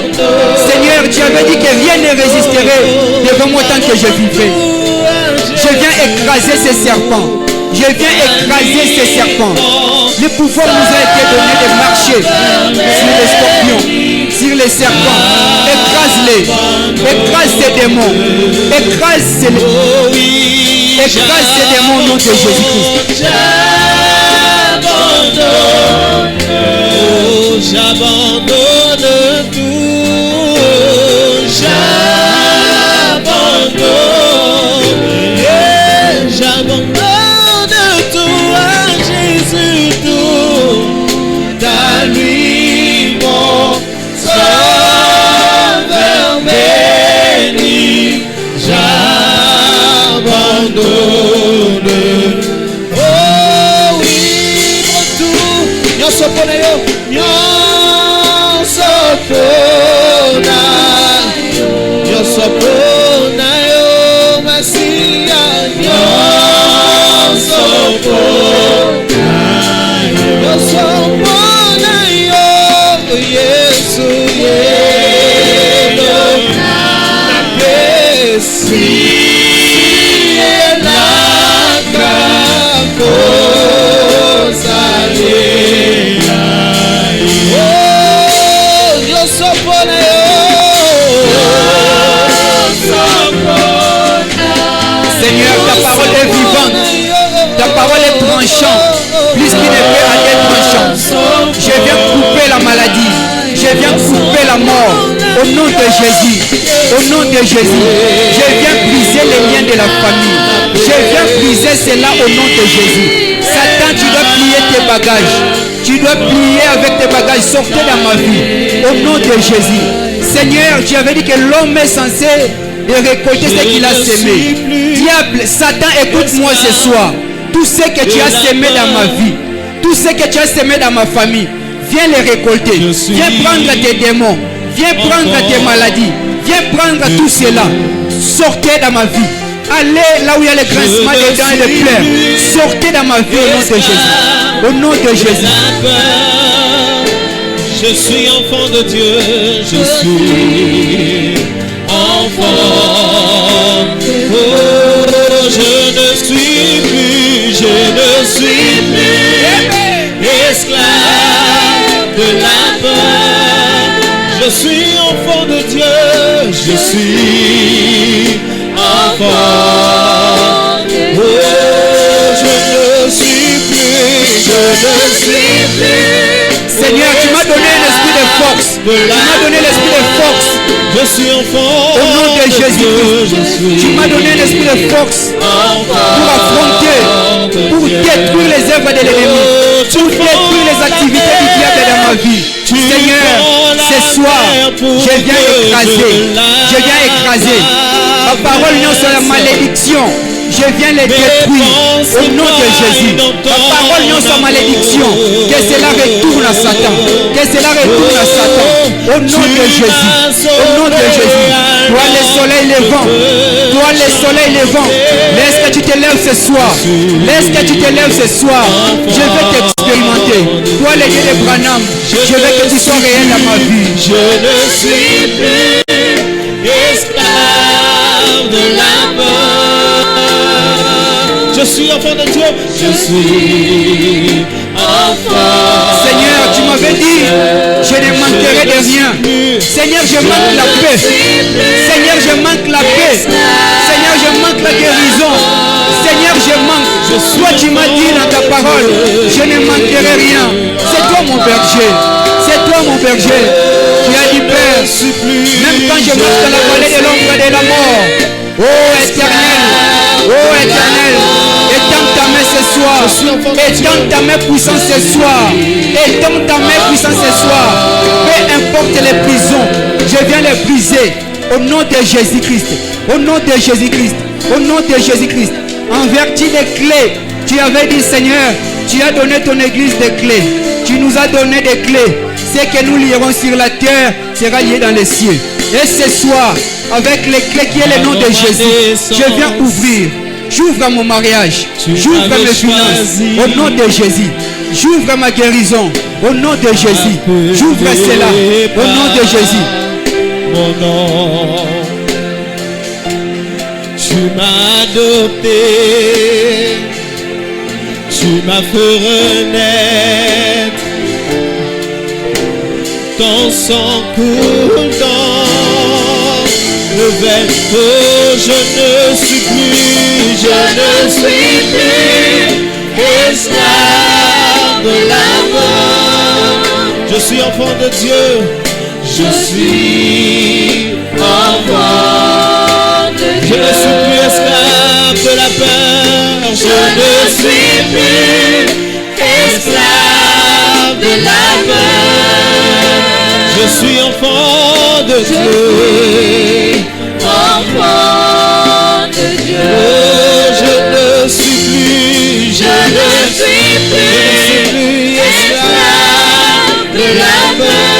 [SPEAKER 1] Seigneur, tu avais dit que rien ne résisterait devant moi tant que je vivrai. Je viens écraser ces serpents. Je viens écraser ces serpents. Le pouvoir nous a été donné de marcher sur les scorpions, sur les serpents. Écrase-les. Écrase ces démons. Écrase ces démons au nom de Jésus-Christ.
[SPEAKER 2] J'abandonne tout. J'abandonne tout à Jésus, tout à lui, mon sauveur béni. J'abandonne. Oh oui, mon tout. Nyosoponayo, nyosoponayo, nyosoponayo, Masia, nyosoponayo, nyosoponayo, Yesu yelo na pesi la cosa lela. Oh, nyosoponayo,
[SPEAKER 1] Seigneur, ta parole est vivante. Ta parole est tranchante. Plus qu'il ne peut aller tranchant. Je viens couper la maladie. Je viens couper la mort. Au nom de Jésus. Au nom de Jésus. Je viens briser les liens de la famille. Je viens briser cela au nom de Jésus. Satan, tu dois plier tes bagages. Tu dois plier avec tes bagages. Sortez dans ma vie. Au nom de Jésus. Seigneur, tu avais dit que l'homme est censé récolter ce qu'il a semé. Diable, Satan, écoute-moi ce soir. Tout ce que tu as semé dans ma vie, tout ce que tu as semé dans ma famille, viens les récolter. Viens prendre tes démons. Viens prendre tes maladies. Viens prendre tout cela. Sortez dans ma vie. Allez là où il y a le grincement des dents et les pleurs. Sortez dans ma vie au nom de Jésus. Au nom de Jésus.
[SPEAKER 2] Je suis enfant de Dieu, je suis enfant. Oh, je ne suis plus esclave de la peur. Je suis enfant de Dieu, je suis enfant. Oh, je ne suis plus.
[SPEAKER 1] Seigneur, tu m'as donné l'esprit de force. Tu m'as donné l'esprit de force.
[SPEAKER 2] Je suis enfant.
[SPEAKER 1] Au nom de Jésus-Christ. Tu m'as donné l'esprit de force pour affronter, pour détruire les œuvres de l'ennemi, pour détruire les activités du diable dans ma vie. Seigneur, ce soir, je viens écraser. Je viens écraser. Ma parole non sur la malédiction. Je viens les détruire au nom de Jésus. La parole non sur malédiction. Que cela retourne à Satan. Que cela retourne à Satan. Au nom de Jésus. Au nom de Jésus. Toi le soleil levant. Toi le soleil levant. Laisse que tu te lèves ce soir. Laisse que tu te lèves ce soir. Je veux t'expérimenter. Toi le Dieu de Branham. Je veux que tu sois réel dans ma vie.
[SPEAKER 2] Je ne suis plus esclave de la peur. Je suis enfant de Dieu. Je suis enfant.
[SPEAKER 1] Seigneur, tu m'avais dit, je ne manquerai de rien. Seigneur, je manque la paix. Seigneur, je manque la paix. Seigneur, je manque la guérison. Seigneur, je manque. Toi, tu m'as dit dans ta parole, je ne manquerai rien. C'est toi mon berger. C'est toi mon berger. Tu as dit, Père, même quand je marche dans la vallée de l'ombre et de la mort, oh éternel, étends ta main ce soir, étends ta main puissante ce soir, étends ta main puissante ce soir. Peu importe les prisons, je viens les briser au nom de Jésus-Christ, au nom de Jésus-Christ, au nom de Jésus-Christ. En vertu des clés, tu avais dit, Seigneur, tu as donné ton église des clés, tu nous as donné des clés. Ce que nous lierons sur la terre sera lié dans les cieux. Et ce soir, avec les clés qui est le nom de Jésus, je viens ouvrir. J'ouvre mon mariage. J'ouvre mes finances. Au nom de Jésus. J'ouvre ma guérison. Au nom de Jésus. J'ouvre cela. Au nom de Jésus.
[SPEAKER 2] Mon nom. Tu m'as adopté. Tu m'as fait renaître. Ton sang coule dans le verre. Oh, je ne suis plus esclave de la mort. Je suis enfant de Dieu. Je suis enfant de Dieu. Je ne suis plus esclave de la peur. Je ne suis plus esclave de la peur. Je suis enfant de Dieu. Enfant de Dieu. Oh, je ne suis plus esclave de la peur.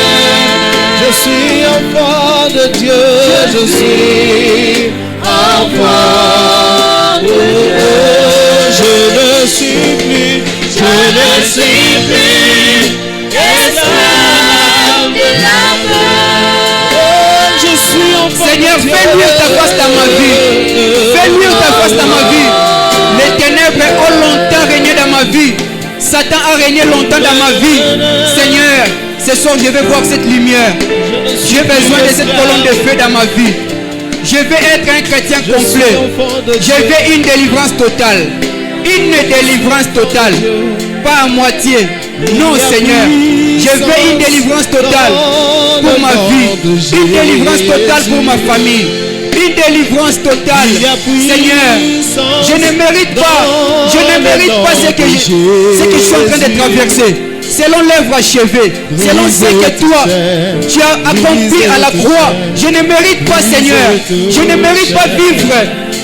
[SPEAKER 2] Je suis enfant de Dieu. Je suis enfant de Dieu. Je ne suis plus esclave de la peur. Je suis enfant.
[SPEAKER 1] Seigneur, fais luire ta face dans ma vie. Fais luire ta face dans ma vie. Les ténèbres ont longtemps régné dans ma vie. Satan a régné longtemps dans ma vie. Seigneur, ce soir je vais voir cette lumière. J'ai besoin de cette colonne de feu dans ma vie. Je vais être un chrétien complet. Je veux une délivrance totale. Une délivrance totale. Pas à moitié. Non, Seigneur. Je veux une délivrance totale pour ma vie. Une délivrance totale pour ma famille. Une délivrance totale. Seigneur, je ne mérite pas. Je ne mérite pas ce que je suis en train de traverser. Selon l'œuvre achevée, selon ce que toi tu as accompli à la croix, je ne mérite pas, Seigneur. Je ne mérite pas vivre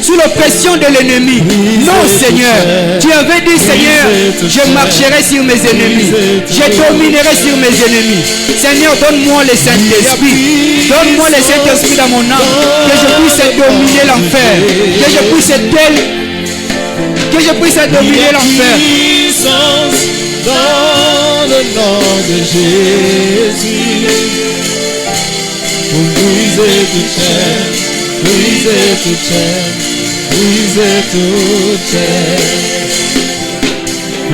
[SPEAKER 1] sous l'oppression de l'ennemi. Non, Seigneur. Tu avais dit, Seigneur, je marcherai sur mes ennemis. Je dominerai sur mes ennemis. Seigneur, donne-moi le Saint-Esprit. Donne-moi le Saint-Esprit dans mon âme. Que je puisse dominer l'enfer. Que je puisse dominer l'enfer.
[SPEAKER 2] Dans le nom de Jésus, pour briser toute chaîne, briser toute chaîne, briser toute chaîne,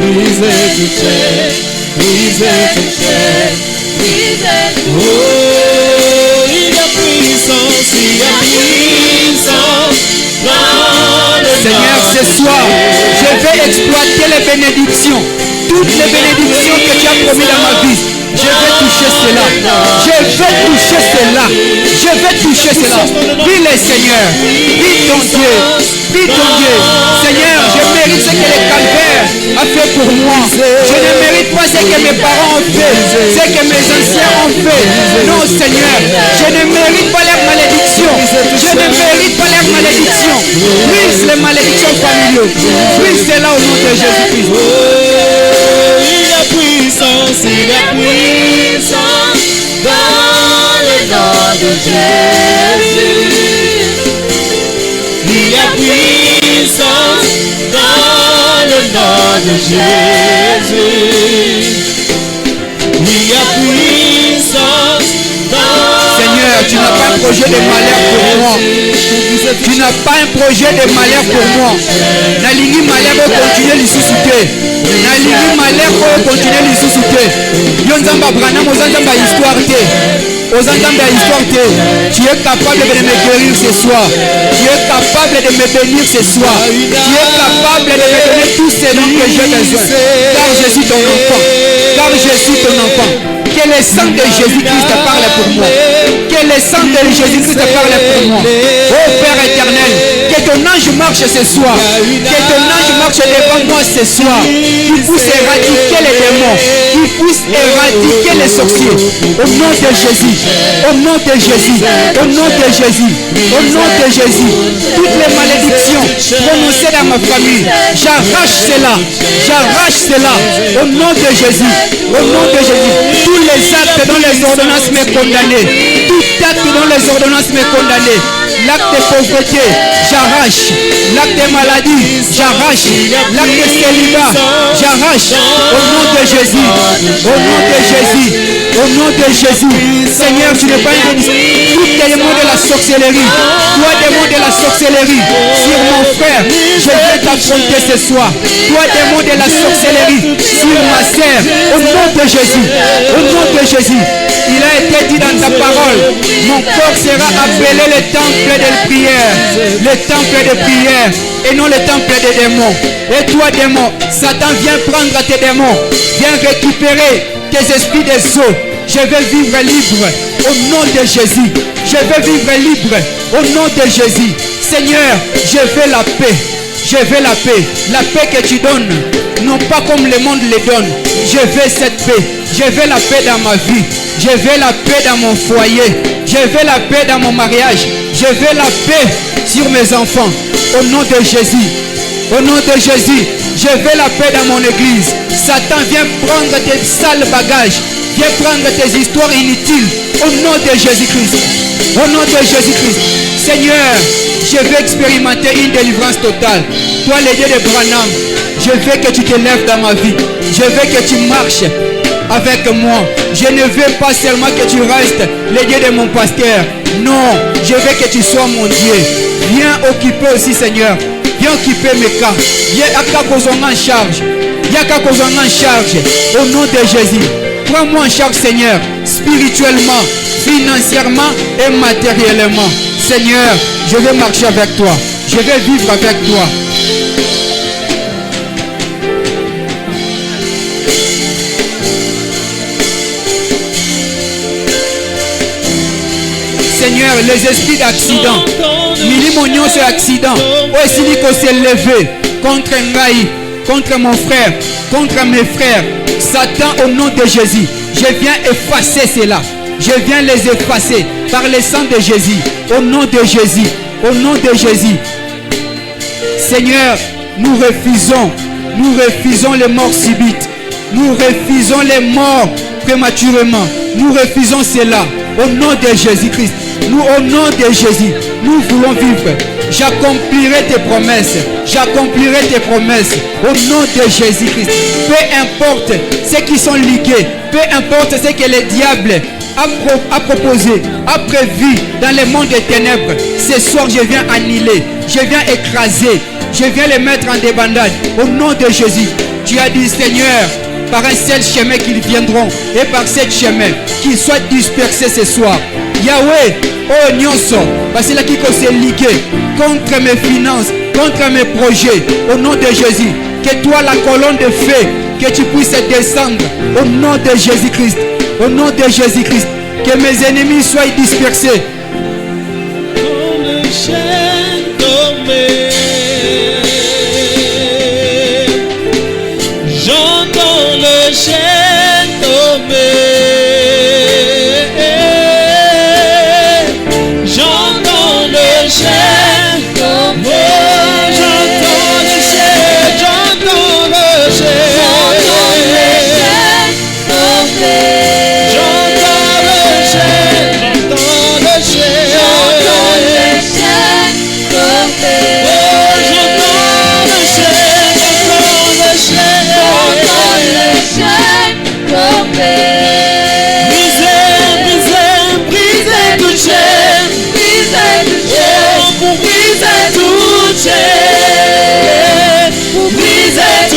[SPEAKER 2] briser toute chaîne, briser toute chaîne, briser toute chaîne. Oh, il y a puissance, il y a puissance dans le
[SPEAKER 1] Seigneur, ce soir, je vais exploiter les bénédictions. Toutes les bénédictions que tu as promis dans ma vie, je vais toucher cela. Je vais toucher cela. Je vais toucher cela. Prie le Seigneur. Prie ton Dieu. Prie ton Dieu. Seigneur, je mérite ce que le calvaire a fait pour moi. Je ne mérite pas ce que mes parents ont fait, ce que mes anciens ont fait. Non, Seigneur, je ne mérite pas leur malédiction. Je ne mérite pas leur malédiction. Brise les malédictions familiales. Brise cela au nom de Jésus-Christ.
[SPEAKER 2] Il y a puissance dans le nom de Jésus. Il y a puissance dans le nom de Jésus. Il y a puissance dans.
[SPEAKER 1] Seigneur, tu n'as pas un projet de malheur pour moi. Tu n'as pas un projet de malheur pour moi. Nalingi malheur pour continuer les sous-souter. Nalingi malheur pour continuer les sous-souter. Yonzamba Branham, Ozanzamba histoire T. Ozanzamba histoire T. Tu es capable de me guérir ce soir. Tu es capable de me bénir ce soir. Tu es capable de me donner tous ces noms que j'ai besoin. Car je suis ton enfant. Car je suis ton enfant. Que le sang de Jésus-Christ parle pour moi. Que le sang de Jésus-Christ parle pour moi. Oh Père éternel, que ton ange marche ce soir. Que ton ange marche devant moi ce soir. Qu'il puisse éradiquer les démons. Qu'il puisse éradiquer les sorciers. Au nom de Jésus. Au nom de Jésus. Au nom de Jésus. Au nom de Jésus. Toutes les malédictions prononcées dans ma famille, j'arrache cela. J'arrache cela. Au nom de Jésus. Au nom de Jésus. Tous les actes dont les ordonnances me condamnent. Tout acte dont les ordonnances me condamnent. L'acte de pauvreté, j'arrache. L'acte de maladie, j'arrache. L'acte de célibat, j'arrache. Au nom de Jésus. Au nom de Jésus. Au nom de Jésus. Seigneur, tu n'es pas un béni. Tous les démons de la sorcellerie. Toi, démon de la sorcellerie. Sur mon frère, je vais t'affronter ce soir. Toi, démon de la sorcellerie. Sur ma sœur. Au nom de Jésus. Au nom de Jésus. Il a été dit dans ta parole, mon corps sera appelé le temple de prière. Le temple de prière et non le temple des démons. Et toi, démon, Satan vient prendre tes démons. Viens récupérer tes esprits des eaux. Je vais vivre libre au nom de Jésus. Je vais vivre libre au nom de Jésus. Seigneur, je veux la paix. Je veux la paix. La paix que tu donnes, non pas comme le monde le donne. Je veux cette paix. Je veux la paix dans ma vie. Je veux la paix dans mon foyer. Je veux la paix dans mon mariage. Je veux la paix sur mes enfants. Au nom de Jésus. Au nom de Jésus. Je veux la paix dans mon église. Satan vient prendre tes sales bagages. Viens prendre tes histoires inutiles. Au nom de Jésus-Christ. Au nom de Jésus-Christ. Seigneur, je veux expérimenter une délivrance totale. Toi, le Dieu de Branham, je veux que tu te lèves dans ma vie. Je veux que tu marches avec moi. Je ne veux pas seulement que tu restes le Dieu de mon pasteur. Non, je veux que tu sois mon Dieu. Viens occuper aussi, Seigneur. Viens occuper mes cas. Viens en charge. Viens en charge. Au nom de Jésus. Prends-moi en charge, Seigneur, spirituellement, financièrement et matériellement. Seigneur, je veux marcher avec toi. Je veux vivre avec toi. Seigneur, les esprits d'accident, Milimonion sur accident, aussi qu'on s'est levé contre Ngaï, contre mon frère, contre mes frères. Satan, au nom de Jésus, je viens effacer cela. Je viens les effacer par le sang de Jésus. Au nom de Jésus. Au nom de Jésus. Seigneur, nous refusons les morts subites. Nous refusons les morts prématurément. Nous refusons cela. Au nom de Jésus-Christ. Nous, au nom de Jésus, nous voulons vivre. J'accomplirai tes promesses. J'accomplirai tes promesses. Au nom de Jésus-Christ. Peu importe ceux qui sont ligués. Peu importe ce que le diable a proposé, a prévu dans le monde des ténèbres. Ce soir, je viens annihiler. Je viens écraser. Je viens les mettre en débandade. Au nom de Jésus. Tu as dit, Seigneur, par un seul chemin qu'ils viendront. Et par ce chemin, qu'ils soient dispersés ce soir. Yahweh, oh Nyonso, parce que là qui s'est ligué contre mes finances, contre mes projets, au nom de Jésus, que toi la colonne de feu, que tu puisses descendre, au nom de Jésus-Christ, au nom de Jésus-Christ, que mes ennemis soient dispersés.
[SPEAKER 2] Comme le chêne tombé, j'entends le chêne tomber.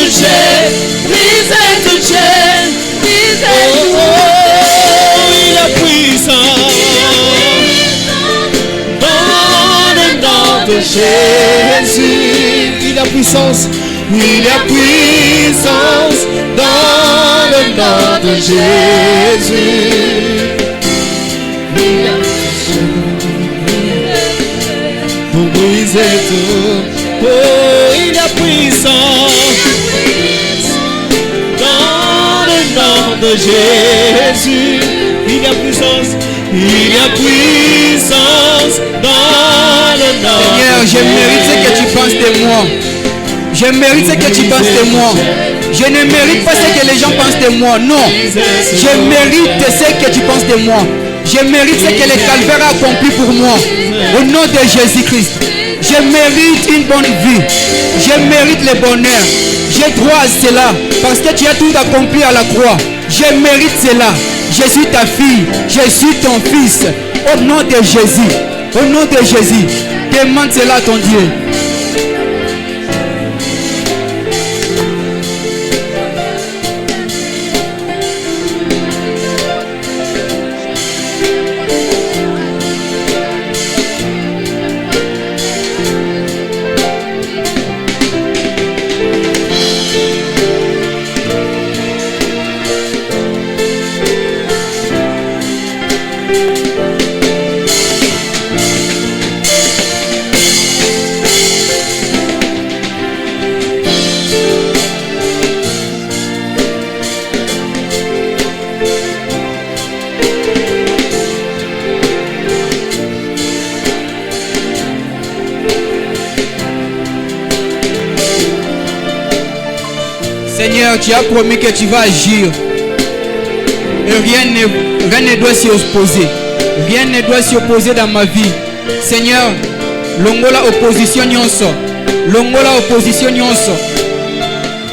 [SPEAKER 2] toucher, brisé toute chaîne, brisé tout. Il a puissance dans le nom de Jésus. Il a puissance, il a puissance dans le nom de Jésus. Il a pour briser tout. Oh, il a puissance dans le nom de Jésus. Il a puissance, il a puissance dans le nom.
[SPEAKER 1] Seigneur, je mérite ce que tu penses de moi. Je mérite ce que tu penses de moi. Je ne mérite pas ce que les gens pensent de moi. Non. Je mérite ce que tu penses de moi. Je mérite ce que le calvaire a accompli pour moi. Au nom de Jésus-Christ. Je mérite une bonne vie. Je mérite le bonheur. J'ai droit à cela. Parce que tu as tout accompli à la croix. Je mérite cela. Je suis ta fille. Je suis ton fils. Au nom de Jésus. Au nom de Jésus. Demande cela à ton Dieu. Seigneur, tu as promis que tu vas agir. Et rien ne doit s'y opposer. Rien ne doit s'y opposer dans ma vie. Seigneur, longola opposition nyonso. Longola opposition nyonso.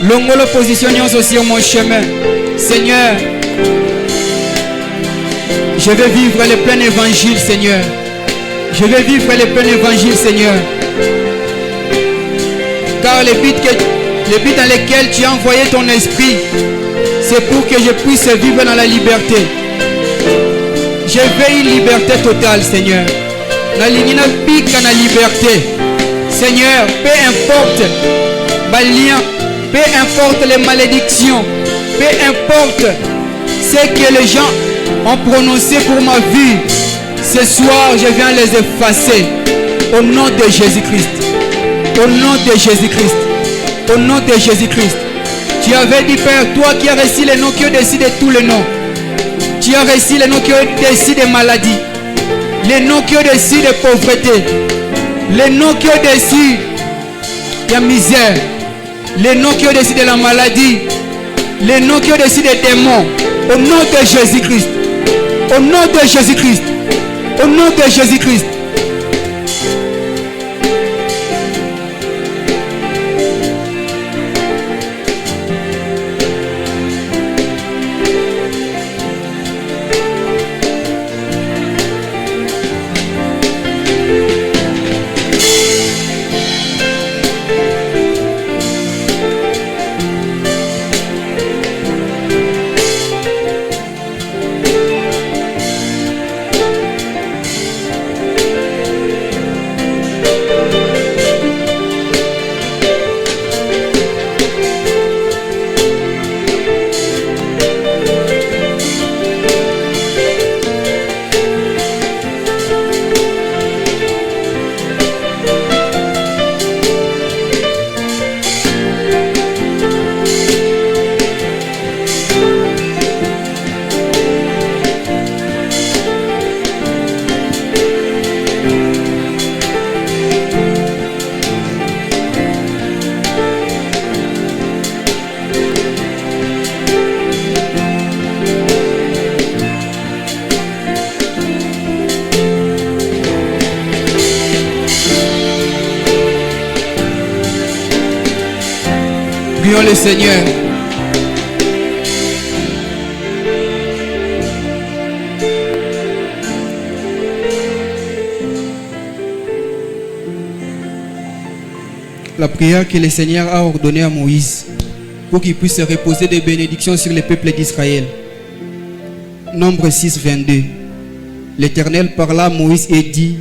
[SPEAKER 1] Longola opposition nyonso sur mon chemin. Seigneur, je vais vivre le plein évangile, Seigneur. Je vais vivre le plein évangile, Seigneur. Car le but dans lequel tu as envoyé ton esprit, c'est pour que je puisse vivre dans la liberté. Je veux une liberté totale, Seigneur. La liberté. Seigneur, peu importe ma lien, peu importe les malédictions, peu importe ce que les gens ont prononcé pour ma vie, ce soir je viens les effacer au nom de Jésus-Christ. Au nom de Jésus-Christ. Au nom de Jésus-Christ. Tu avais dit, Père, toi qui as reçu les noms qui décident de tous les noms. Tu as reçu les noms qui décident de maladie. Les noms qui décident de pauvreté. Les noms qui décident de la misère. Les noms qui décident de la maladie. Les noms qui décident des démons. Au nom de Jésus-Christ. Au nom de Jésus-Christ. Au nom de Jésus-Christ. Prions le Seigneur. La prière que le Seigneur a ordonnée à Moïse. pour qu'il puisse reposer des bénédictions sur le peuple d'Israël. Nombre 6, 22. L'Éternel parla à Moïse et dit: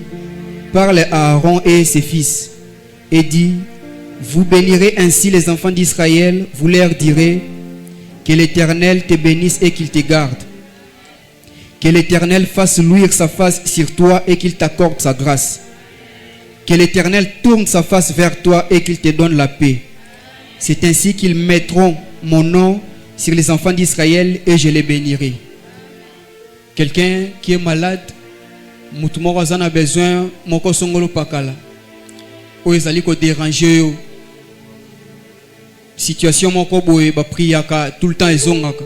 [SPEAKER 1] parle à Aaron et ses fils, et dit: vous bénirez ainsi les enfants d'Israël, vous leur direz: que l'Éternel te bénisse et qu'il te garde. Que l'Éternel fasse luire sa face sur toi et qu'il t'accorde sa grâce. Que l'Éternel tourne sa face vers toi et qu'il te donne la paix. C'est ainsi qu'ils mettront mon nom sur les enfants d'Israël et je les bénirai. Quelqu'un qui est malade, mutumoko a besoin moko songolo pakala. O ezali ko déranger yo. Situation moko boye ba priaka tout le temps ezongaka.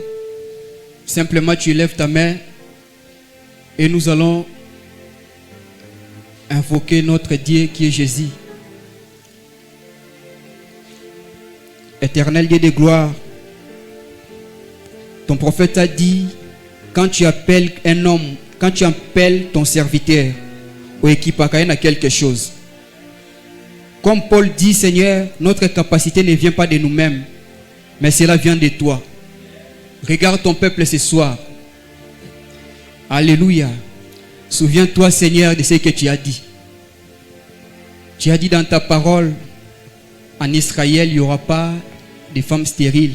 [SPEAKER 1] Simplement tu lèves ta main et nous allons invoquer notre Dieu qui est Jésus. Éternel Dieu de gloire, ton prophète a dit: quand tu appelles un homme, quand tu appelles ton serviteur, au équipakayen à quelque chose. Comme Paul dit: Seigneur, notre capacité ne vient pas de nous-mêmes, mais cela vient de toi. Regarde ton peuple ce soir. Alléluia. Souviens-toi, Seigneur, de ce que tu as dit. Tu as dit dans ta parole: en Israël, il n'y aura pas de femmes stériles,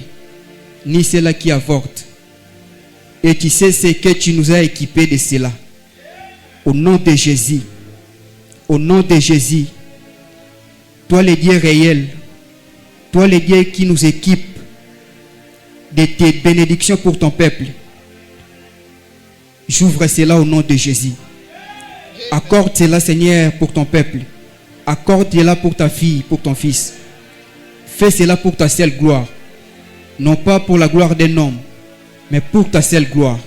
[SPEAKER 1] ni celles qui avortent. Et tu sais ce que tu nous as équipés de cela. Au nom de Jésus, au nom de Jésus, toi le Dieu réel, toi le Dieu qui nous équipe de tes bénédictions pour ton peuple, j'ouvre cela au nom de Jésus. Accorde cela, Seigneur, pour ton peuple. Accorde cela pour ta fille, pour ton fils. Fais cela pour ta seule gloire. Non pas pour la gloire d'un homme, mais pour ta seule gloire.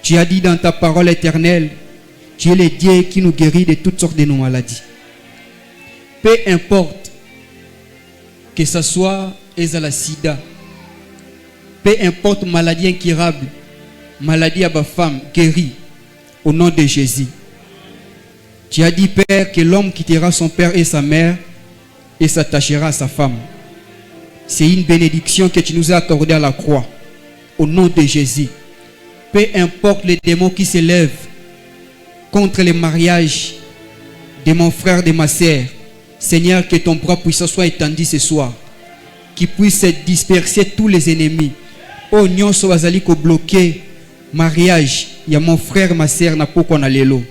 [SPEAKER 1] Tu as dit dans ta parole éternelle: tu es le Dieu qui nous guérit de toutes sortes de nos maladies. Peu importe que ce soit la sida, peu importe maladie incurable, maladie à ma femme, guérie au nom de Jésus. Tu as dit, Père, que l'homme quittera son père et sa mère et s'attachera à sa femme. C'est une bénédiction que tu nous as accordée à la croix. Au nom de Jésus. Peu importe les démons qui s'élèvent contre le mariage de mon frère, de ma sœur, Seigneur, que ton bras puissant soit étendu ce soir. Qu'il puisse disperser tous les ennemis. Oh, nyonso bazali ko bloquer mariage. Il y a mon frère, ma sœur, n'a pas qu'on a l'élo.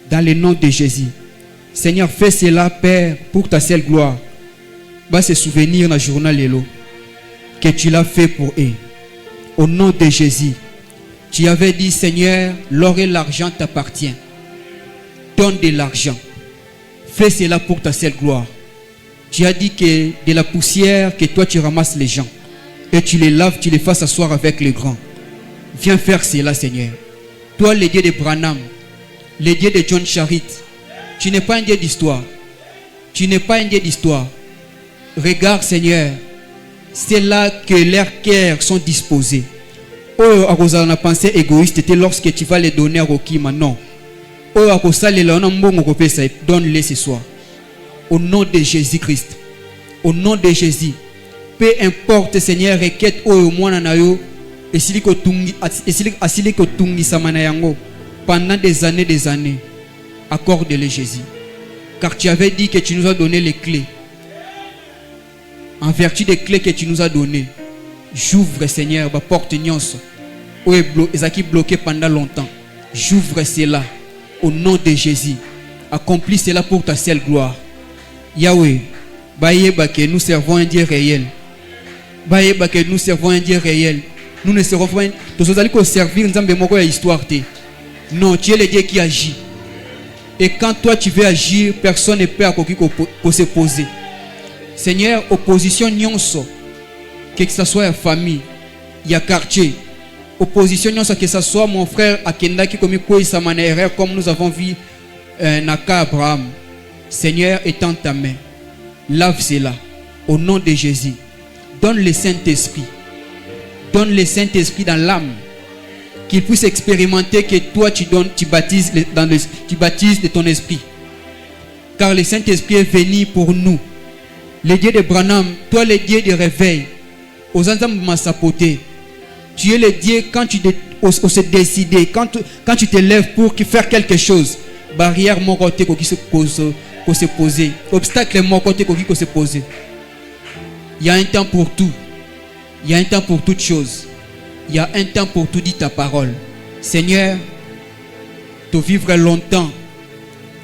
[SPEAKER 1] Dans le nom de Jésus. Seigneur, fais cela, Père, pour ta seule gloire. Va se souvenir dans le journal l'élo que tu l'as fait pour eux. Au nom de Jésus. Tu avais dit, Seigneur, l'or et l'argent t'appartiennent. Donne de l'argent. Fais cela pour ta seule gloire. Tu as dit que de la poussière, que toi tu ramasses les gens. Et tu les laves, tu les fasses asseoir avec les grands. Viens faire cela, Seigneur. Toi, le Dieu de Branham, le Dieu de John Charit, tu n'es pas un Dieu d'histoire. Tu n'es pas un Dieu d'histoire. Regarde, Seigneur, c'est là que leurs cœurs sont disposés. Oh, on a pensé égoïste, c'était lorsque tu vas les donner à Rokima. Non. Oh, donne-les ce soir. Au nom de Jésus-Christ. Au nom de Jésus. Peu importe, Seigneur, requête oh mwana na yo esiliko tungi samana yango pendant des années. Accorde-le, Jésus. Car tu avais dit que tu nous as donné les clés. En vertu des clés que tu nous as données, j'ouvre, Seigneur, ma porte nyonso. Où est bloqué pendant longtemps. J'ouvre cela au nom de Jésus. Accomplis cela pour ta seule gloire. Yahweh, Bayeba que nous servons un Dieu réel. Bayeba que nous servons un Dieu réel. Nous ne servons pas. Nous allons servir Nzambe moko ya histoire. Non, tu es le Dieu qui agit. Et quand toi tu veux agir, personne ne peut se poser. Seigneur, opposition nyonso, que ce soit la famille, il y a quartier. Opposition nyonso, que ce soit mon frère Akenda qui commet quoi sa manière comme nous avons vu Naka Abraham. Seigneur, étends ta main. Lave cela. Au nom de Jésus. Donne le Saint-Esprit. Donne le Saint-Esprit dans l'âme. Qu'il puisse expérimenter que toi tu baptises de ton esprit. Car le Saint-Esprit est venu pour nous. Le Dieu de Branham, toi le Dieu de réveil, aux ensembles m'a sapoté. Tu es le Dieu quand tu se décider, quand tu te lèves pour faire quelque chose. Barrière mon côté qui se poser. Obstacle mon côté qui se poser. Il y a un temps pour tout. Il y a un temps pour toute chose. Il y a un temps pour tout, dit ta parole. Seigneur, te vivre longtemps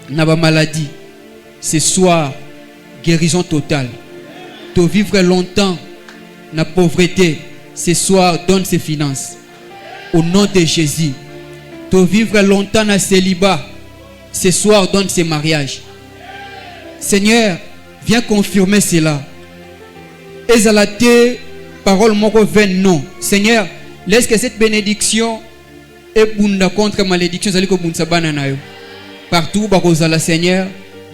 [SPEAKER 1] n'a pas maladie. Ce soir, guérison totale. Te vivre longtemps n'a pauvreté. Ce soir, donne ses finances. Au nom de Jésus. Te vivre longtemps n'a célibat. Ce soir, donne ses mariages. Seigneur, viens confirmer cela. Ezalate, parole moko vaine non. Seigneur, laisse que cette bénédiction est bunda contre malédiction. Partout, bakozala Seigneur,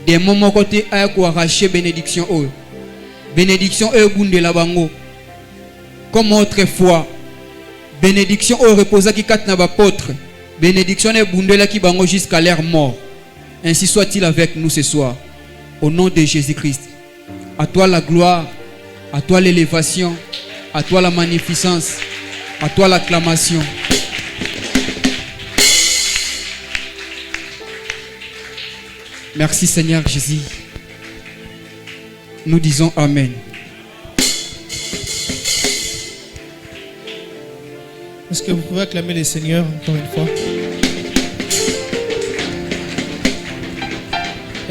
[SPEAKER 1] des moments côté à arracher bénédiction. Bénédiction est bunda la bango. Comme autrefois, bénédiction au reposa qui kat na bapôtre. Bénédiction est bunda la qui bango jusqu'à l'air mort. Ainsi soit-il avec nous ce soir. Au nom de Jésus-Christ. À toi la gloire, à toi l'élévation, à toi la magnificence, à toi l'acclamation. Merci Seigneur Jésus. Nous disons Amen.
[SPEAKER 2] Est-ce que vous pouvez acclamer le Seigneur encore une fois?